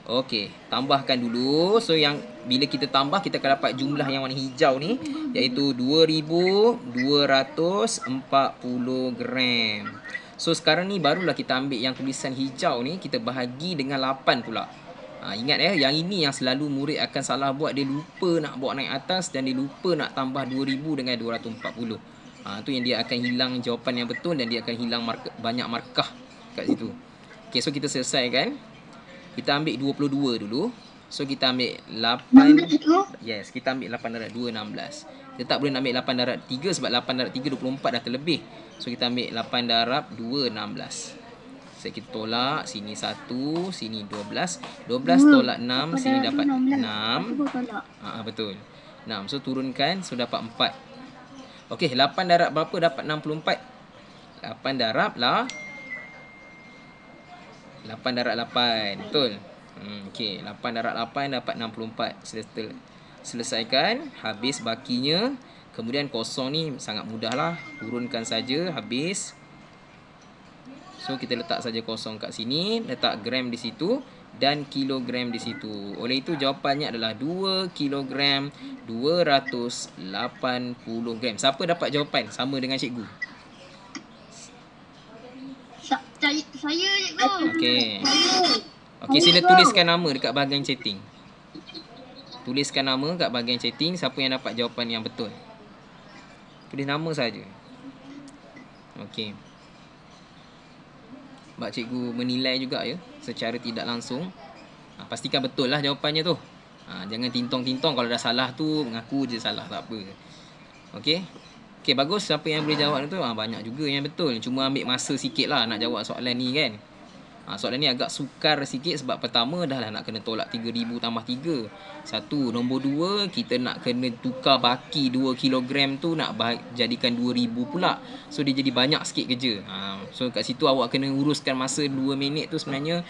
Okey, tambahkan dulu. So, yang bila kita tambah, kita akan dapat jumlah yang warna hijau ni, iaitu 2,240 gram. So, sekarang ni barulah kita ambil yang tulisan hijau ni, kita bahagi dengan 8 pula. Ingat yang ini yang selalu murid akan salah buat. Dia lupa nak bawa naik atas dan dia lupa nak tambah 2,000 dengan 240. Tu yang dia akan hilang jawapan yang betul dan dia akan hilang banyak markah kat situ. Okey, so kita selesaikan. Kita ambil 22 dulu. So, kita ambil 8. Yes, kita ambil 8 darab 2, 16. Kita tak boleh nak ambil 8 darab 3 sebab 8 darab 3, 24 dah terlebih. So, kita ambil 8 darab 2, 16. So, kita tolak. Sini 1, sini 12. 12 tolak 6, sini dapat 6. Betul. 6. So, turunkan. So, dapat 4. Okey, 8 darab berapa dapat 64? 8 darab lah 8 darab 8. Betul. Okey, 8 darab 8 dapat 64. Selesaikan. Habis bakinya. Kemudian kosong ni sangat mudah lah. Turunkan saja. Habis. So, kita letak saja kosong kat sini. Letak gram di situ. Dan kilogram di situ. Oleh itu, jawapannya adalah 2 kilogram 280 gram. Siapa dapat jawapan? Sama dengan cikgu. Saya cikgu. Okey. Okey, sila tuliskan nama dekat bahagian chatting. Tuliskan nama kat bahagian chatting. Siapa yang dapat jawapan yang betul? Tulis nama saja. Okey. Sebab cikgu menilai juga ya, secara tidak langsung. Pastikan betul lah jawapannya tu. Jangan tintong-tintong. Kalau dah salah tu, mengaku je salah, tak apa. Okey. Okey, bagus. Siapa yang boleh jawab tu? Banyak juga yang betul. Cuma ambil masa sikit lah nak jawab soalan ni kan. Soalan ni agak sukar sikit sebab pertama dah lah nak kena tolak 3,000 tambah 3. Satu. Nombor 2, kita nak kena tukar baki 2 kilogram tu nak jadikan 2,000 pula. So, dia jadi banyak sikit kerja. So, kat situ awak kena uruskan masa 2 minit tu sebenarnya.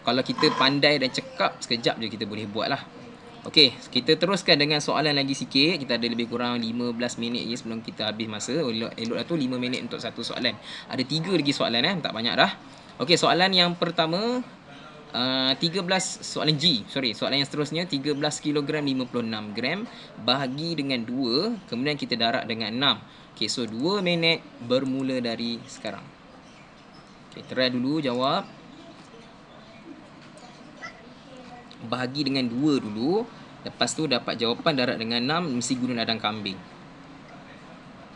Kalau kita pandai dan cekap, sekejap je kita boleh buat lah. Okey, kita teruskan dengan soalan lagi sikit. Kita ada lebih kurang 15 minit je sebelum kita habis masa. Elok tu 5 minit untuk satu soalan. Ada 3 lagi soalan tak banyak dah. Okey, soalan yang pertama 13 soalan G. Soalan yang seterusnya 13 kg 56 gram bahagi dengan 2, kemudian kita darab dengan 6. Okey, so 2 minit bermula dari sekarang. Okey, try dulu jawab. Bahagi dengan 2 dulu. Lepas tu dapat jawapan darab dengan 6, mesti guna ladang kambing.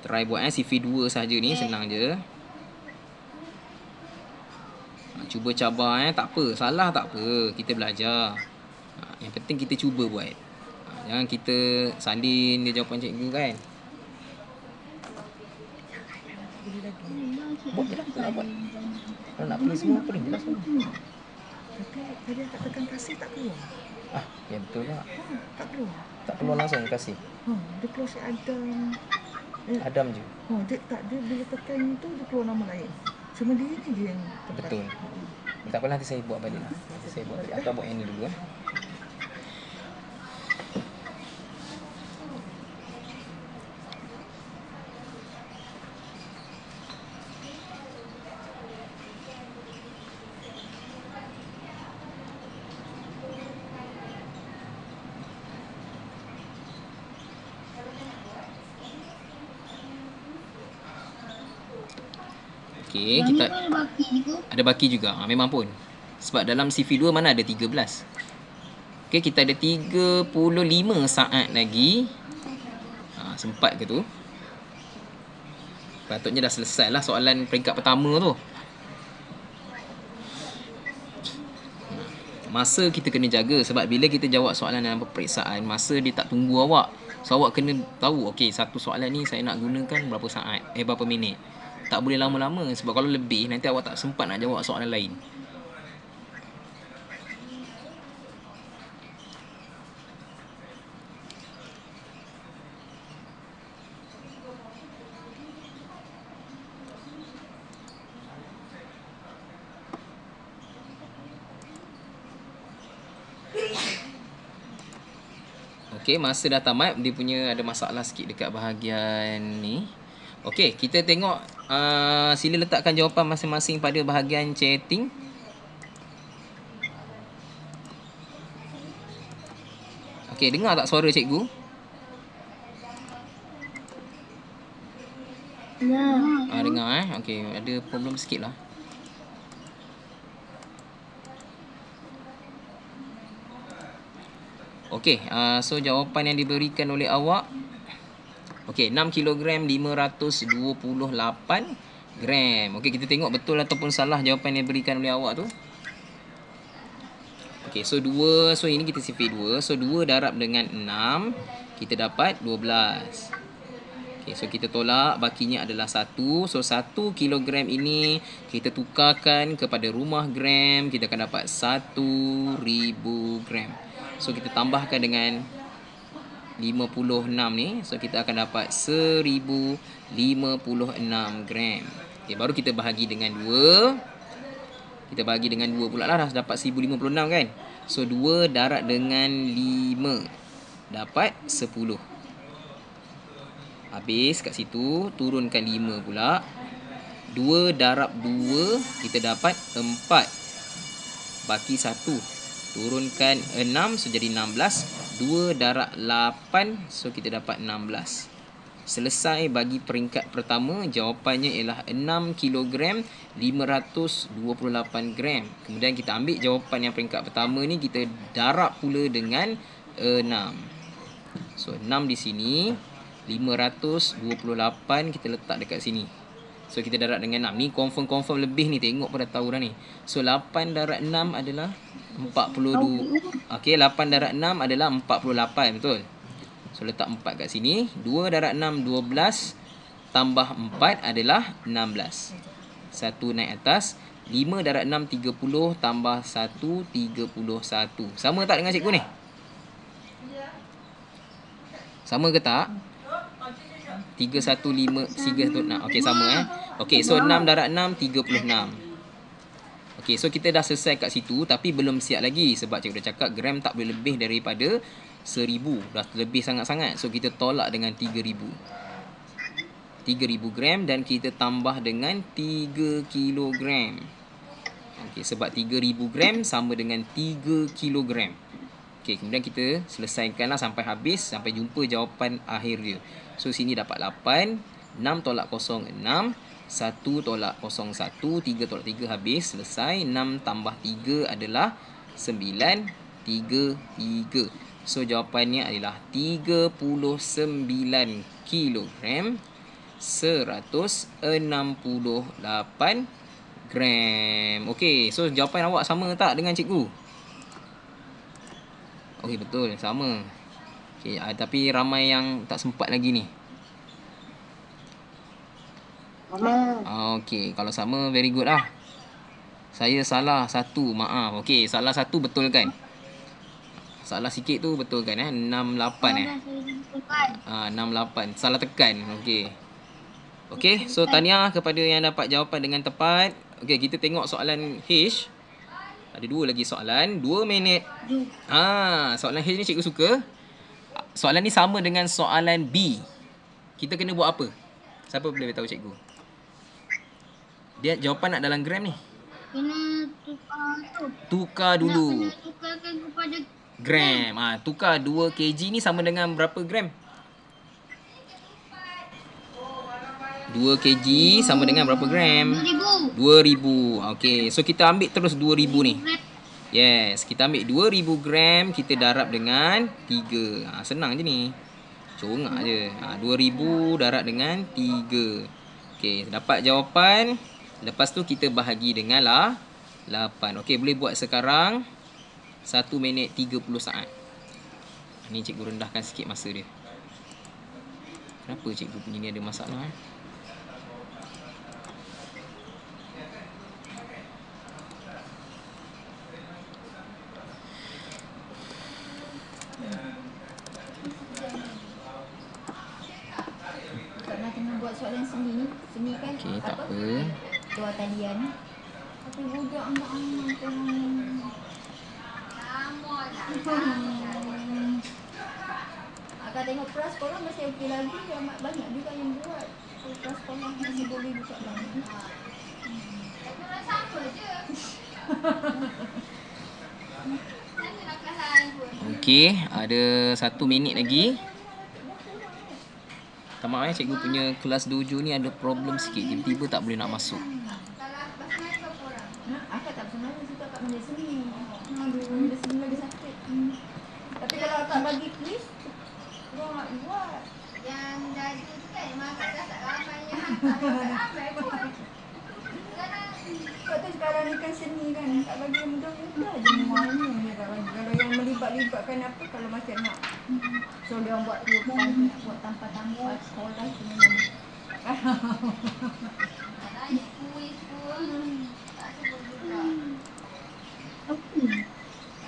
Try buat CV2 saja ni, senang je. Cuba cabar tak apa, salah tak apa, kita belajar. Yang penting kita cuba buat. Jangan kita salin dia jawapan cikgu kan. Boleh lagi. Buat je lah, tak nak buat. Kalau nak pilih semua, pilih je lah semua. Tapi tadi akak tekan kasih tak keluar. Ya betul tak. Tak keluar. Tak keluar langsung kasih. Dia keluar si Adam. Adam je. Dia bila tekan tu dia keluar nama lain. Cuma dia ni je yang tepat. Betul. Tak apalah, nanti saya buat balik lah. Saya buat balik. Akak buat yang ni dulu . Okey, kita Ada baki ni kot. ada baki juga. Memang pun. Sebab dalam CV2 mana ada 13. Okey, kita ada 35 saat lagi. Sempat ke tu? Patutnya dah selesai lah soalan peringkat pertama tu. Masa kita kena jaga sebab bila kita jawab soalan dalam peperiksaan, masa dia tak tunggu awak. So awak kena tahu, okey, satu soalan ni saya nak gunakan berapa saat, berapa minit. Tak boleh lama-lama sebab kalau lebih nanti awak tak sempat nak jawab soalan lain. Okey, masa dah tamat, dia punya ada masalah sikit dekat bahagian ni. Okey, kita tengok, sila letakkan jawapan masing-masing pada bahagian chatting. Okey, dengar tak suara cikgu? Ya. Dengar Okey, ada problem sikit lah. Okey, so jawapan yang diberikan oleh awak, okey, 6 kg 528 gram. Okey, kita tengok betul ataupun salah jawapan yang diberikan oleh awak tu. Okey, so 2, so ini kita sifir 2. So 2 darab dengan 6, kita dapat 12. Okey, so kita tolak, bakinya adalah 1. So 1 kilogram ini kita tukarkan kepada rumah gram, kita akan dapat 1000 gram. So kita tambahkan dengan 56 ni, so kita akan dapat 1056 gram. Okay, baru kita bahagi dengan 2. Kita bahagi dengan 2 pula lah, dah dapat 1056 kan. So 2 darab dengan 5 dapat 10. Habis kat situ, turunkan 5 pula. 2 darab 2 kita dapat 4. Baki 1. Turunkan 6, so jadi 16. 2 darab 8, so kita dapat 16. Selesai bagi peringkat pertama. Jawapannya ialah 6 kg 528 gram. Kemudian kita ambil jawapan yang peringkat pertama ni, kita darab pula dengan 6. So 6 di sini, 528 kita letak dekat sini. So kita darab dengan 6. Ni confirm lebih ni, tengok pada tahu dah ni. So 8 darab 6 adalah 42. Okey, 8 darab 6 adalah 48, betul? So letak 4 kat sini. 2 darab 6 12 tambah 4 adalah 16. 1 naik atas. 5 darab 6 30 tambah 1 31. Sama tak dengan cikgu ni? Sama ke tak? 315 316. Okey, sama Okey, so 6 darab 6 36. Okey, so kita dah selesai kat situ tapi belum siap lagi sebab cikgu dah cakap gram tak boleh lebih daripada 1000. Dah lebih sangat-sangat. So kita tolak dengan 3000. 3000 gram dan kita tambah dengan 3 kilogram. Okey, sebab 3000 gram sama dengan 3 kilogram. Okey, kemudian kita selesaikanlah sampai habis, sampai jumpa jawapan akhir dia. So sini dapat 8, 6 tolak 0 6, 1 tolak 0 1, 3 tolak 3 habis, selesai. 6 tambah 3 adalah 9, 3, 3. So jawapannya adalah 39 kilogram 168 gram. Okey, so jawapan awak sama tak dengan cikgu? Okey, betul, sama. Okey, tapi ramai yang tak sempat lagi ni. Okey, kalau sama very good lah. Saya salah satu, maaf. Okey, salah satu betul kan? Salah sikit tu betul kan 68 68. Salah tekan. Okey. Okey, so tahniah kepada yang dapat jawapan dengan tepat. Okey, kita tengok soalan H. Ada dua lagi soalan, 2 minit. Soalan H ni cikgu suka. Soalan ni sama dengan soalan B. Kita kena buat apa? Siapa boleh beritahu cikgu? Dia jawapan nak dalam gram ni. Kena tukar tu. Tukar dulu. Nak kena tukarkan kepada Gram. Tukar 2 kg ni sama dengan berapa gram? 2 kg sama dengan berapa gram? 2000. 2000. Okey, so kita ambil terus 2000 ni. Yes, kita ambil 2000 gram, kita darab dengan 3. Senang je ni. Congak je. 2000 darab dengan 3. Okey, dapat jawapan. Lepas tu kita bahagi dengan 8. Okey, boleh buat sekarang. 1 minit 30 saat. Ni cikgu rendahkan sikit masa dia. Kenapa cikgu punya ni ada masalah? Nak kena buat soalan seni. Seni kan Okey, tak apa. Dua talian. Tapi budak anak-anak kan. Akan tengok kelas sekolah masih okey lagi. Amat banyak juga yang buat. Kelas sekolah masih boleh buka lagi. Sama je. Okey, ada 1 minit lagi. Tak maaf cikgu punya kelas dojo ni ada problem sikit. Tiba-tiba tak boleh nak masuk. Akak tak pernah suka kat benda seni. Benda seni lagi sakit. Tapi kalau akak bagi quiz, korang nak buat. Yang jadi tu kan memang akak dah tak ramai yang ramai pun. Sebab tu sekarang ni kan seni kan. Tak bagi yang mudah-mudah je semuanya je tak bagi. Kalau yang melibat-libatkan apa, kalau macam nak so dia orang buat nak buat tanpa-tanpa sekolah sebenarnya. Ada kuis pun. Tak sebut juga.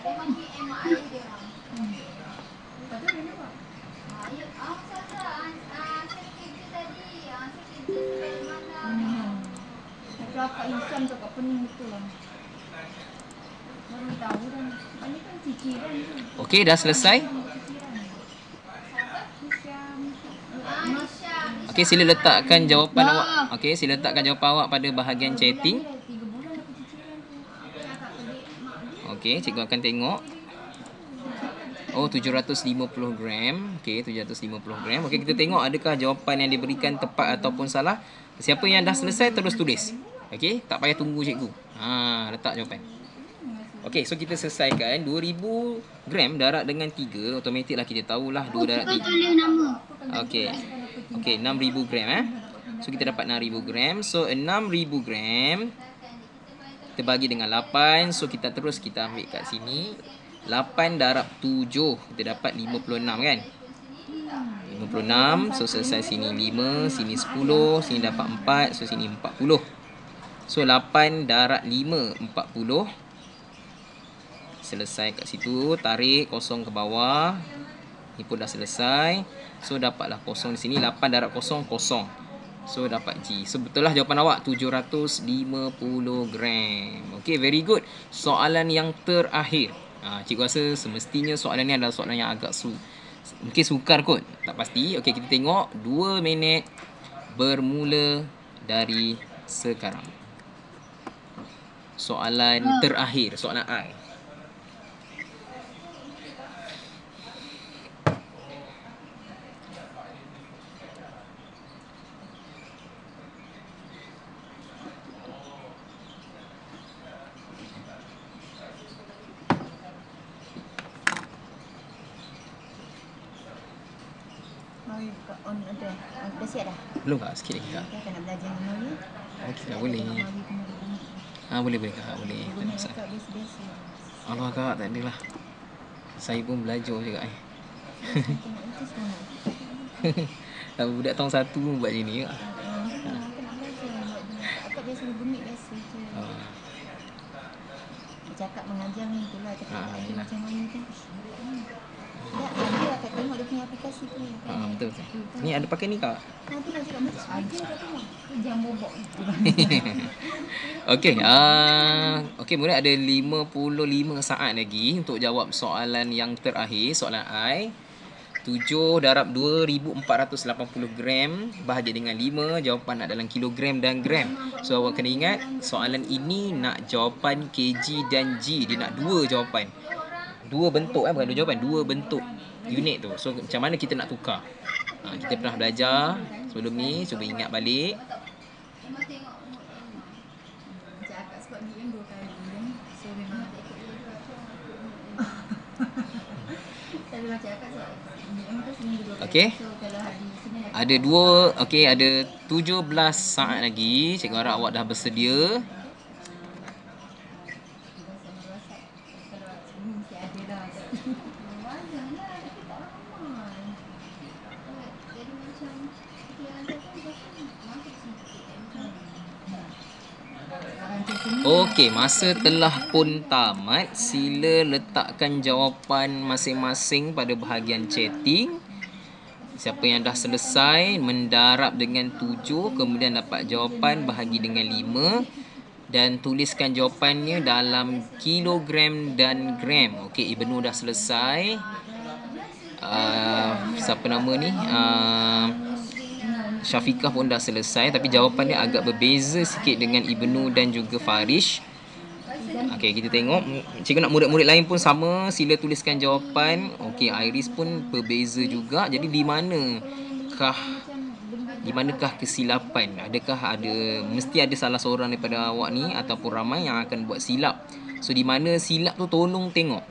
Memang PMI dia orang. Lepas tu dia buat. Ya, salah. Saya kerja tadi. Saya kerja sampai mana. Tapi Kak Isyam tu kat Pening betul lah. Baru tahu dah. Ini kan ciciran tu. Okey, dah selesai. Okey, sila letakkan jawapan awak. Okey, sila letakkan jawapan awak pada bahagian chatting. Okey, cikgu akan tengok. Oh, 750 gram. Okey, 750 gram. Okey, kita tengok adakah jawapan yang diberikan tepat ataupun salah. Siapa yang dah selesai terus tulis. Okey, tak payah tunggu cikgu. Letak jawapan. Okey, so kita selesaikan 2000 gram darab dengan 3. Automatik lah kita tahulah 2 darab 3. Tulis nama. Okey. Okey, 6000 gram So kita dapat 6000 gram. So 6000 gram kita bagi dengan 8. So kita terus kita ambil kat sini. 8 darab 7 kita dapat 56 kan? 56. So selesai sini 5, sini 10, sini dapat 4, so sini 40. So 8 darab 5 40. Selesai kat situ, tarik kosong ke bawah. Ni pun dah selesai. So dapatlah kosong di sini. 8 darab kosong, kosong. So dapat G. So betul lah jawapan awak 750 gram. Okay, very good. Soalan yang terakhir. Cikgu rasa semestinya soalan ni adalah soalan yang agak mungkin sukar kot. Tak pasti. Okay, kita tengok 2 minit bermula dari sekarang. Soalan terakhir, soalan I. Mari buka on ada. Dah siap dah? Belum kak? Sikit lagi kak. Kita nak belajar memori. Okey kak, boleh. Boleh kak, boleh. Tak ada masalah. Cakap biasa-biasa. Allah kak, tak adalah. Saya pun belajar je kak. Tengok itu semua. Budak tahun 1 pun buat macam ni kak. Aku nak belajar buat dia. Akak biasa bunyi biasa je. Dia cakap mengajar ni tu lah. Cakap tak ada macam mana kan. Tak ada akak tengok dia punya aplikasi tu. Betul. Ni ada pakai ni kak? Nanti lah cakap macam aja kat tu. Jam bobok itu. Okey, okey, kemudian ada 55 saat lagi untuk jawab soalan yang terakhir, soalan I. 7 darab 2480 gram bahagi dengan 5, jawapan nak dalam kilogram dan gram. So awak kena ingat soalan ini nak jawapan kg dan G. Dia nak dua jawapan. Dua bentuk bukan dua jawapan, dua bentuk unit tu. So macam mana kita nak tukar? Kita pernah belajar sebelum ni, cuba ingat balik. Memang tengok mood Emma. Macam akak sebab DM 2 kali kan. So memang tak ikut dia juga. Tapi macam akak sebab DM tu seminggu 2 kali. Okey. So kalau hari Senin Ada ada 17 saat lagi. Cikgu harap awak dah bersedia. Okey, masa telah pun tamat. Sila letakkan jawapan masing-masing pada bahagian chatting. Siapa yang dah selesai mendarab dengan 7, kemudian dapat jawapan bahagi dengan 5 dan tuliskan jawapannya dalam kilogram dan gram. Okey, Ibnu dah selesai. Siapa nama ni? Syafiqah pun dah selesai, tapi jawapannya agak berbeza sikit dengan Ibnu dan juga Farish. Okey, kita tengok. Cikgu nak murid-murid lain pun sama, sila tuliskan jawapan. Okey, Iris pun berbeza juga. Jadi di manakah kesilapan? Adakah mesti ada salah seorang daripada awak ni ataupun ramai yang akan buat silap? So di mana silap tu tolong tengok.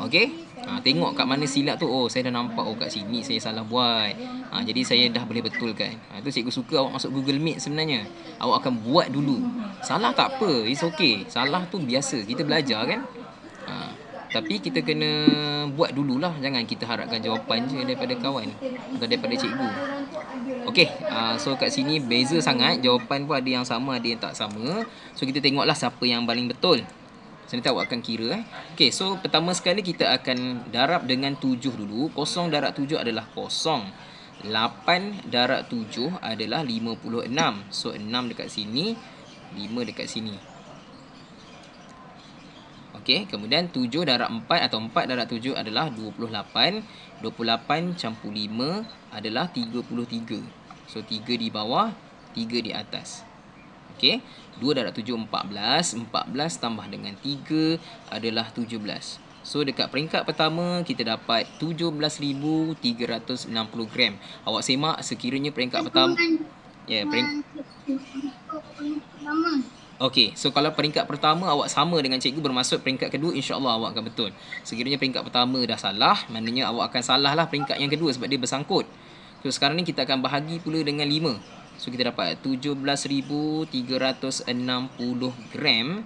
Okey? Tengok kat mana silap tu. Oh, saya dah nampak kat sini saya salah buat. Jadi saya dah boleh betulkan. Itu cikgu suka awak masuk Google Meet sebenarnya. Awak akan buat dulu. Salah tak apa, it's okay. Salah tu biasa, kita belajar kan. Tapi kita kena buat dululah. Jangan kita harapkan jawapan je daripada kawan atau daripada cikgu. Okey, so kat sini beza sangat. Jawapan pun ada yang sama, ada yang tak sama. So kita tengoklah siapa yang paling betul. So nanti awak akan kira. Okey, so pertama sekali kita akan darab dengan 7 dulu. 0 darab 7 adalah 0. 8 darab 7 adalah 56. So 6 dekat sini, 5 dekat sini. Okey, kemudian 7 darab 4 atau 4 darab 7 adalah 28. 28 campur 5 adalah 33. So 3 di bawah, 3 di atas. Okey, 2 darab 7 14. 14 tambah dengan 3 adalah 17. So dekat peringkat pertama kita dapat 17,360 gram. Awak semak sekiranya peringkat pertama. Ya, Okey, so kalau peringkat pertama awak sama dengan cikgu, bermaksud peringkat kedua insya-Allah awak akan betul. Sekiranya peringkat pertama dah salah, maknanya awak akan salah lah peringkat yang kedua sebab dia bersangkut. So sekarang ni kita akan bahagi pula dengan 5. So kita dapat 17,360 gram.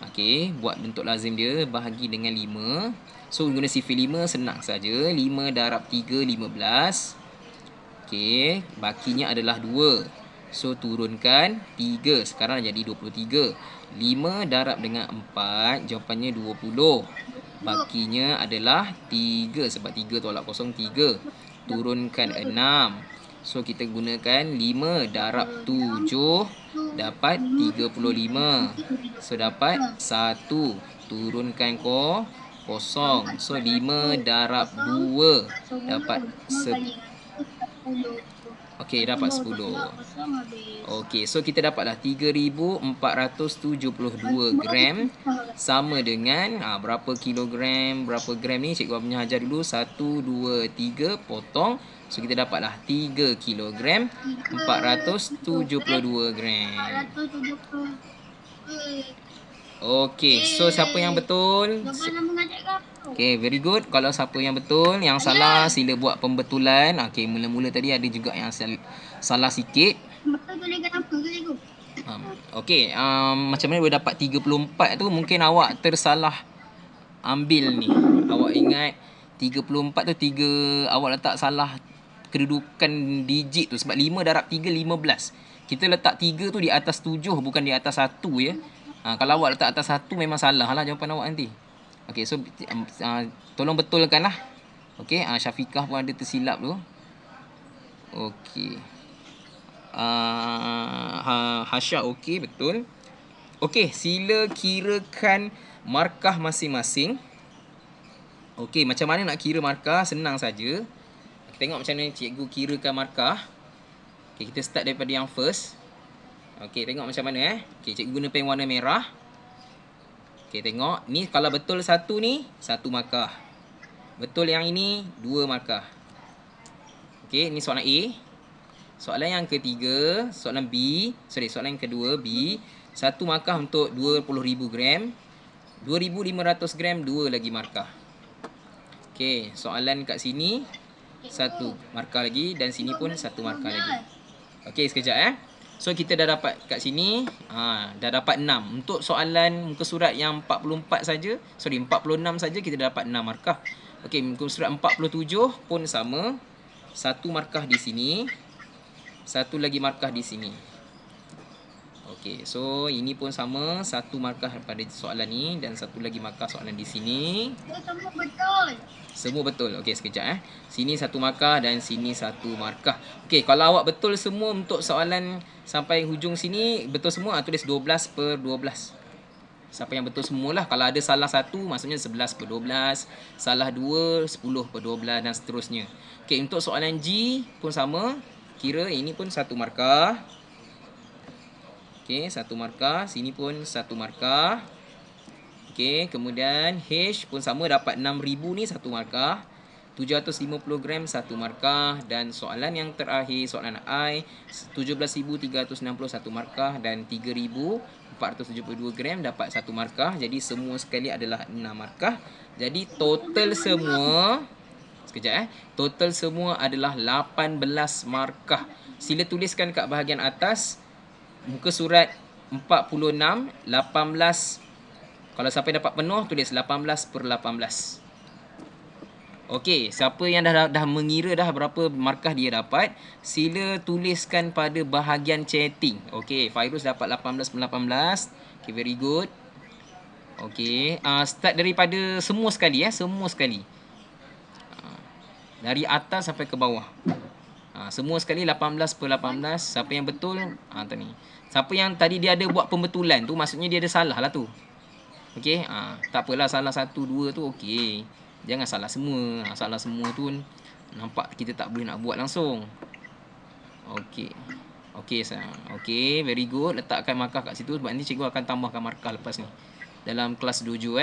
Okey, buat bentuk lazim dia bahagi dengan 5. So guna sifar 5 senang saja. 5 darab 3 15. Okey, bakinya adalah 2. So turunkan 3, sekarang jadi 23. 5 darab dengan 4, jawapannya 20. Bakinya adalah 3 sebab 3 tolak kosong 3. Turunkan 6. So kita gunakan 5 darab 7 dapat 35. So dapat 1. Turunkan kosong. So 5 darab 2 dapat 10. Okey, dapat 10. Okey, so kita dapatlah 3,472 gram sama dengan berapa kilogram, berapa gram ni cikgu punya ajar dulu. 1 2 3 potong. So kita dapatlah 3 kilogram 472 gram. Okey, so siapa yang betul? Okey, very good. Kalau siapa yang betul, yang salah sila buat pembetulan. Okey, mula-mula tadi ada juga yang salah sikit. Betul tuliskan apa tu cikgu? Okey, macam mana boleh dapat 34 tu, mungkin awak tersalah ambil ni. Awak ingat 34 tu 3, awak letak salah kedudukan digit tu, sebab 5 darab 3 15. Kita letak 3 tu di atas 7 bukan di atas 1 ya. Kalau awak letak atas 1 memang salah lah jawapan awak nanti. Okey, so tolong betulkan lah. Okey, Syafiqah pun ada tersilap tu. Okey. Hasya okey, betul. Okey, sila kirakan markah masing-masing. Okey, macam mana nak kira markah? Senang saja. Tengok macam mana cikgu kirakan markah. Okey, kita start daripada yang first. Okey, tengok macam mana Okey, cikgu guna pen warna merah. Okey, tengok. Ni kalau betul satu ni, 1 markah. Betul yang ini, 2 markah. Okey, ni soalan A. Soalan yang ketiga, soalan yang kedua B. 1 markah untuk 20,000 gram. 2,500 gram, 2 lagi markah. Okey, soalan kat sini 1 markah lagi dan sini pun 1 markah lagi. Okey, sekejap So kita dah dapat kat sini, dah dapat 6. Untuk soalan muka surat yang 44 saja, 46 saja kita dah dapat 6 markah. Okey, muka surat 47 pun sama. 1 markah di sini, 1 lagi markah di sini. Okey, so ini pun sama, 1 markah pada soalan ni dan 1 lagi markah soalan di sini. Semua betul. Semua betul. Okey, sekejap Sini 1 markah dan sini 1 markah. Okey, kalau awak betul semua untuk soalan sampai hujung sini, betul semua, tulis 12 per 12. Siapa yang betul semualah. Kalau ada salah 1, maksudnya 11 per 12. Salah 2, 10 per 12 dan seterusnya. Okey, untuk soalan G pun sama. Kira ini pun 1 markah. Okey, 1 markah. Sini pun 1 markah. Okey, kemudian H pun sama, dapat 6,000 ni 1 markah. 750 gram 1 markah. Dan soalan yang terakhir, soalan I, 17,361 markah dan 3,472 gram dapat 1 markah. Jadi semua sekali adalah 6 markah. Jadi total semua, sekejap total semua adalah 18 markah. Sila tuliskan kat bahagian atas muka surat 46, 18. Kalau siapa yang dapat penuh, tulis 18 per 18. Okey, siapa yang dah mengira dah berapa markah dia dapat, sila tuliskan pada bahagian chatting. Okey, Fairuz dapat 18 per 18. Okey, very good. Okey, start daripada semua sekali semua sekali. Dari atas sampai ke bawah. Semua sekali 18 per 18. Siapa yang betul, tadi. Siapa yang tadi dia ada buat pembetulan tu, maksudnya dia ada salah lah tu. Okey, tak apalah, salah 1, 2 tu okey. Jangan salah semua. Salah semua tu nampak kita tak boleh nak buat langsung. Okey. Okey, very good. Letakkan markah kat situ sebab nanti cikgu akan tambahkan markah lepas ni. Dalam kelas dojo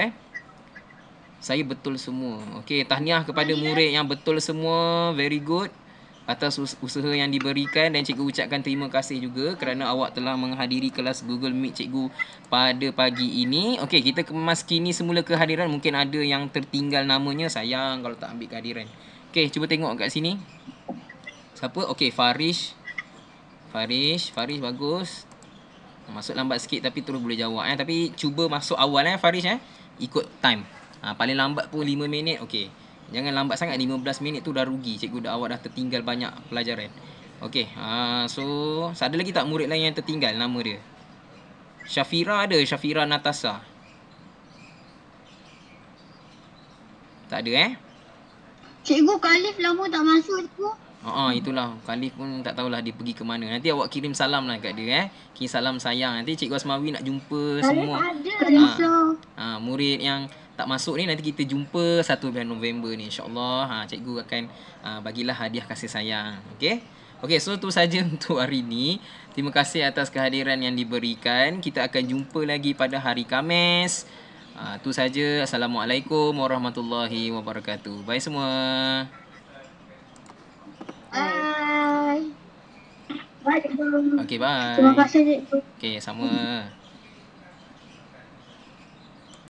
Saya betul semua. Okey, tahniah kepada murid yang betul semua. Very good. Atas usaha yang diberikan, dan cikgu ucapkan terima kasih juga kerana awak telah menghadiri kelas Google Meet cikgu pada pagi ini. Okey, kita memaskini semula kehadiran. Mungkin ada yang tertinggal namanya, sayang kalau tak ambil kehadiran. Okey, cuba tengok kat sini. Siapa? Okey, Farish bagus. Masuk lambat sikit tapi terus boleh jawab Tapi cuba masuk awal Farish ikut time. Paling lambat pun 5 minit. Okey. Jangan lambat sangat, 15 minit tu dah rugi. Cikgu awak dah tertinggal banyak pelajaran. Okey, so ada lagi tak murid lain yang tertinggal nama dia? Syafira ada, Syafira Natasha. Tak ada Cikgu, Khalif lama tak masuk cikgu. Itulah, Khalif pun tak tahulah dia pergi ke mana. Nanti awak kirim salam lah kat dia Kirim salam sayang. Nanti Cikgu Asmawi nak jumpa semua. Murid yang tak masuk ni, nanti kita jumpa 1 bulan November ni, insyaAllah. Cikgu akan bagilah hadiah kasih sayang. Okey, so tu saja untuk hari ni. Terima kasih atas kehadiran yang diberikan. Kita akan jumpa lagi pada hari Khamis. Tu saja. Assalamualaikum warahmatullahi wabarakatuh. Bye semua. Bye. Bye cikgu. Okey, bye. Terima kasih cikgu. Okey, sama.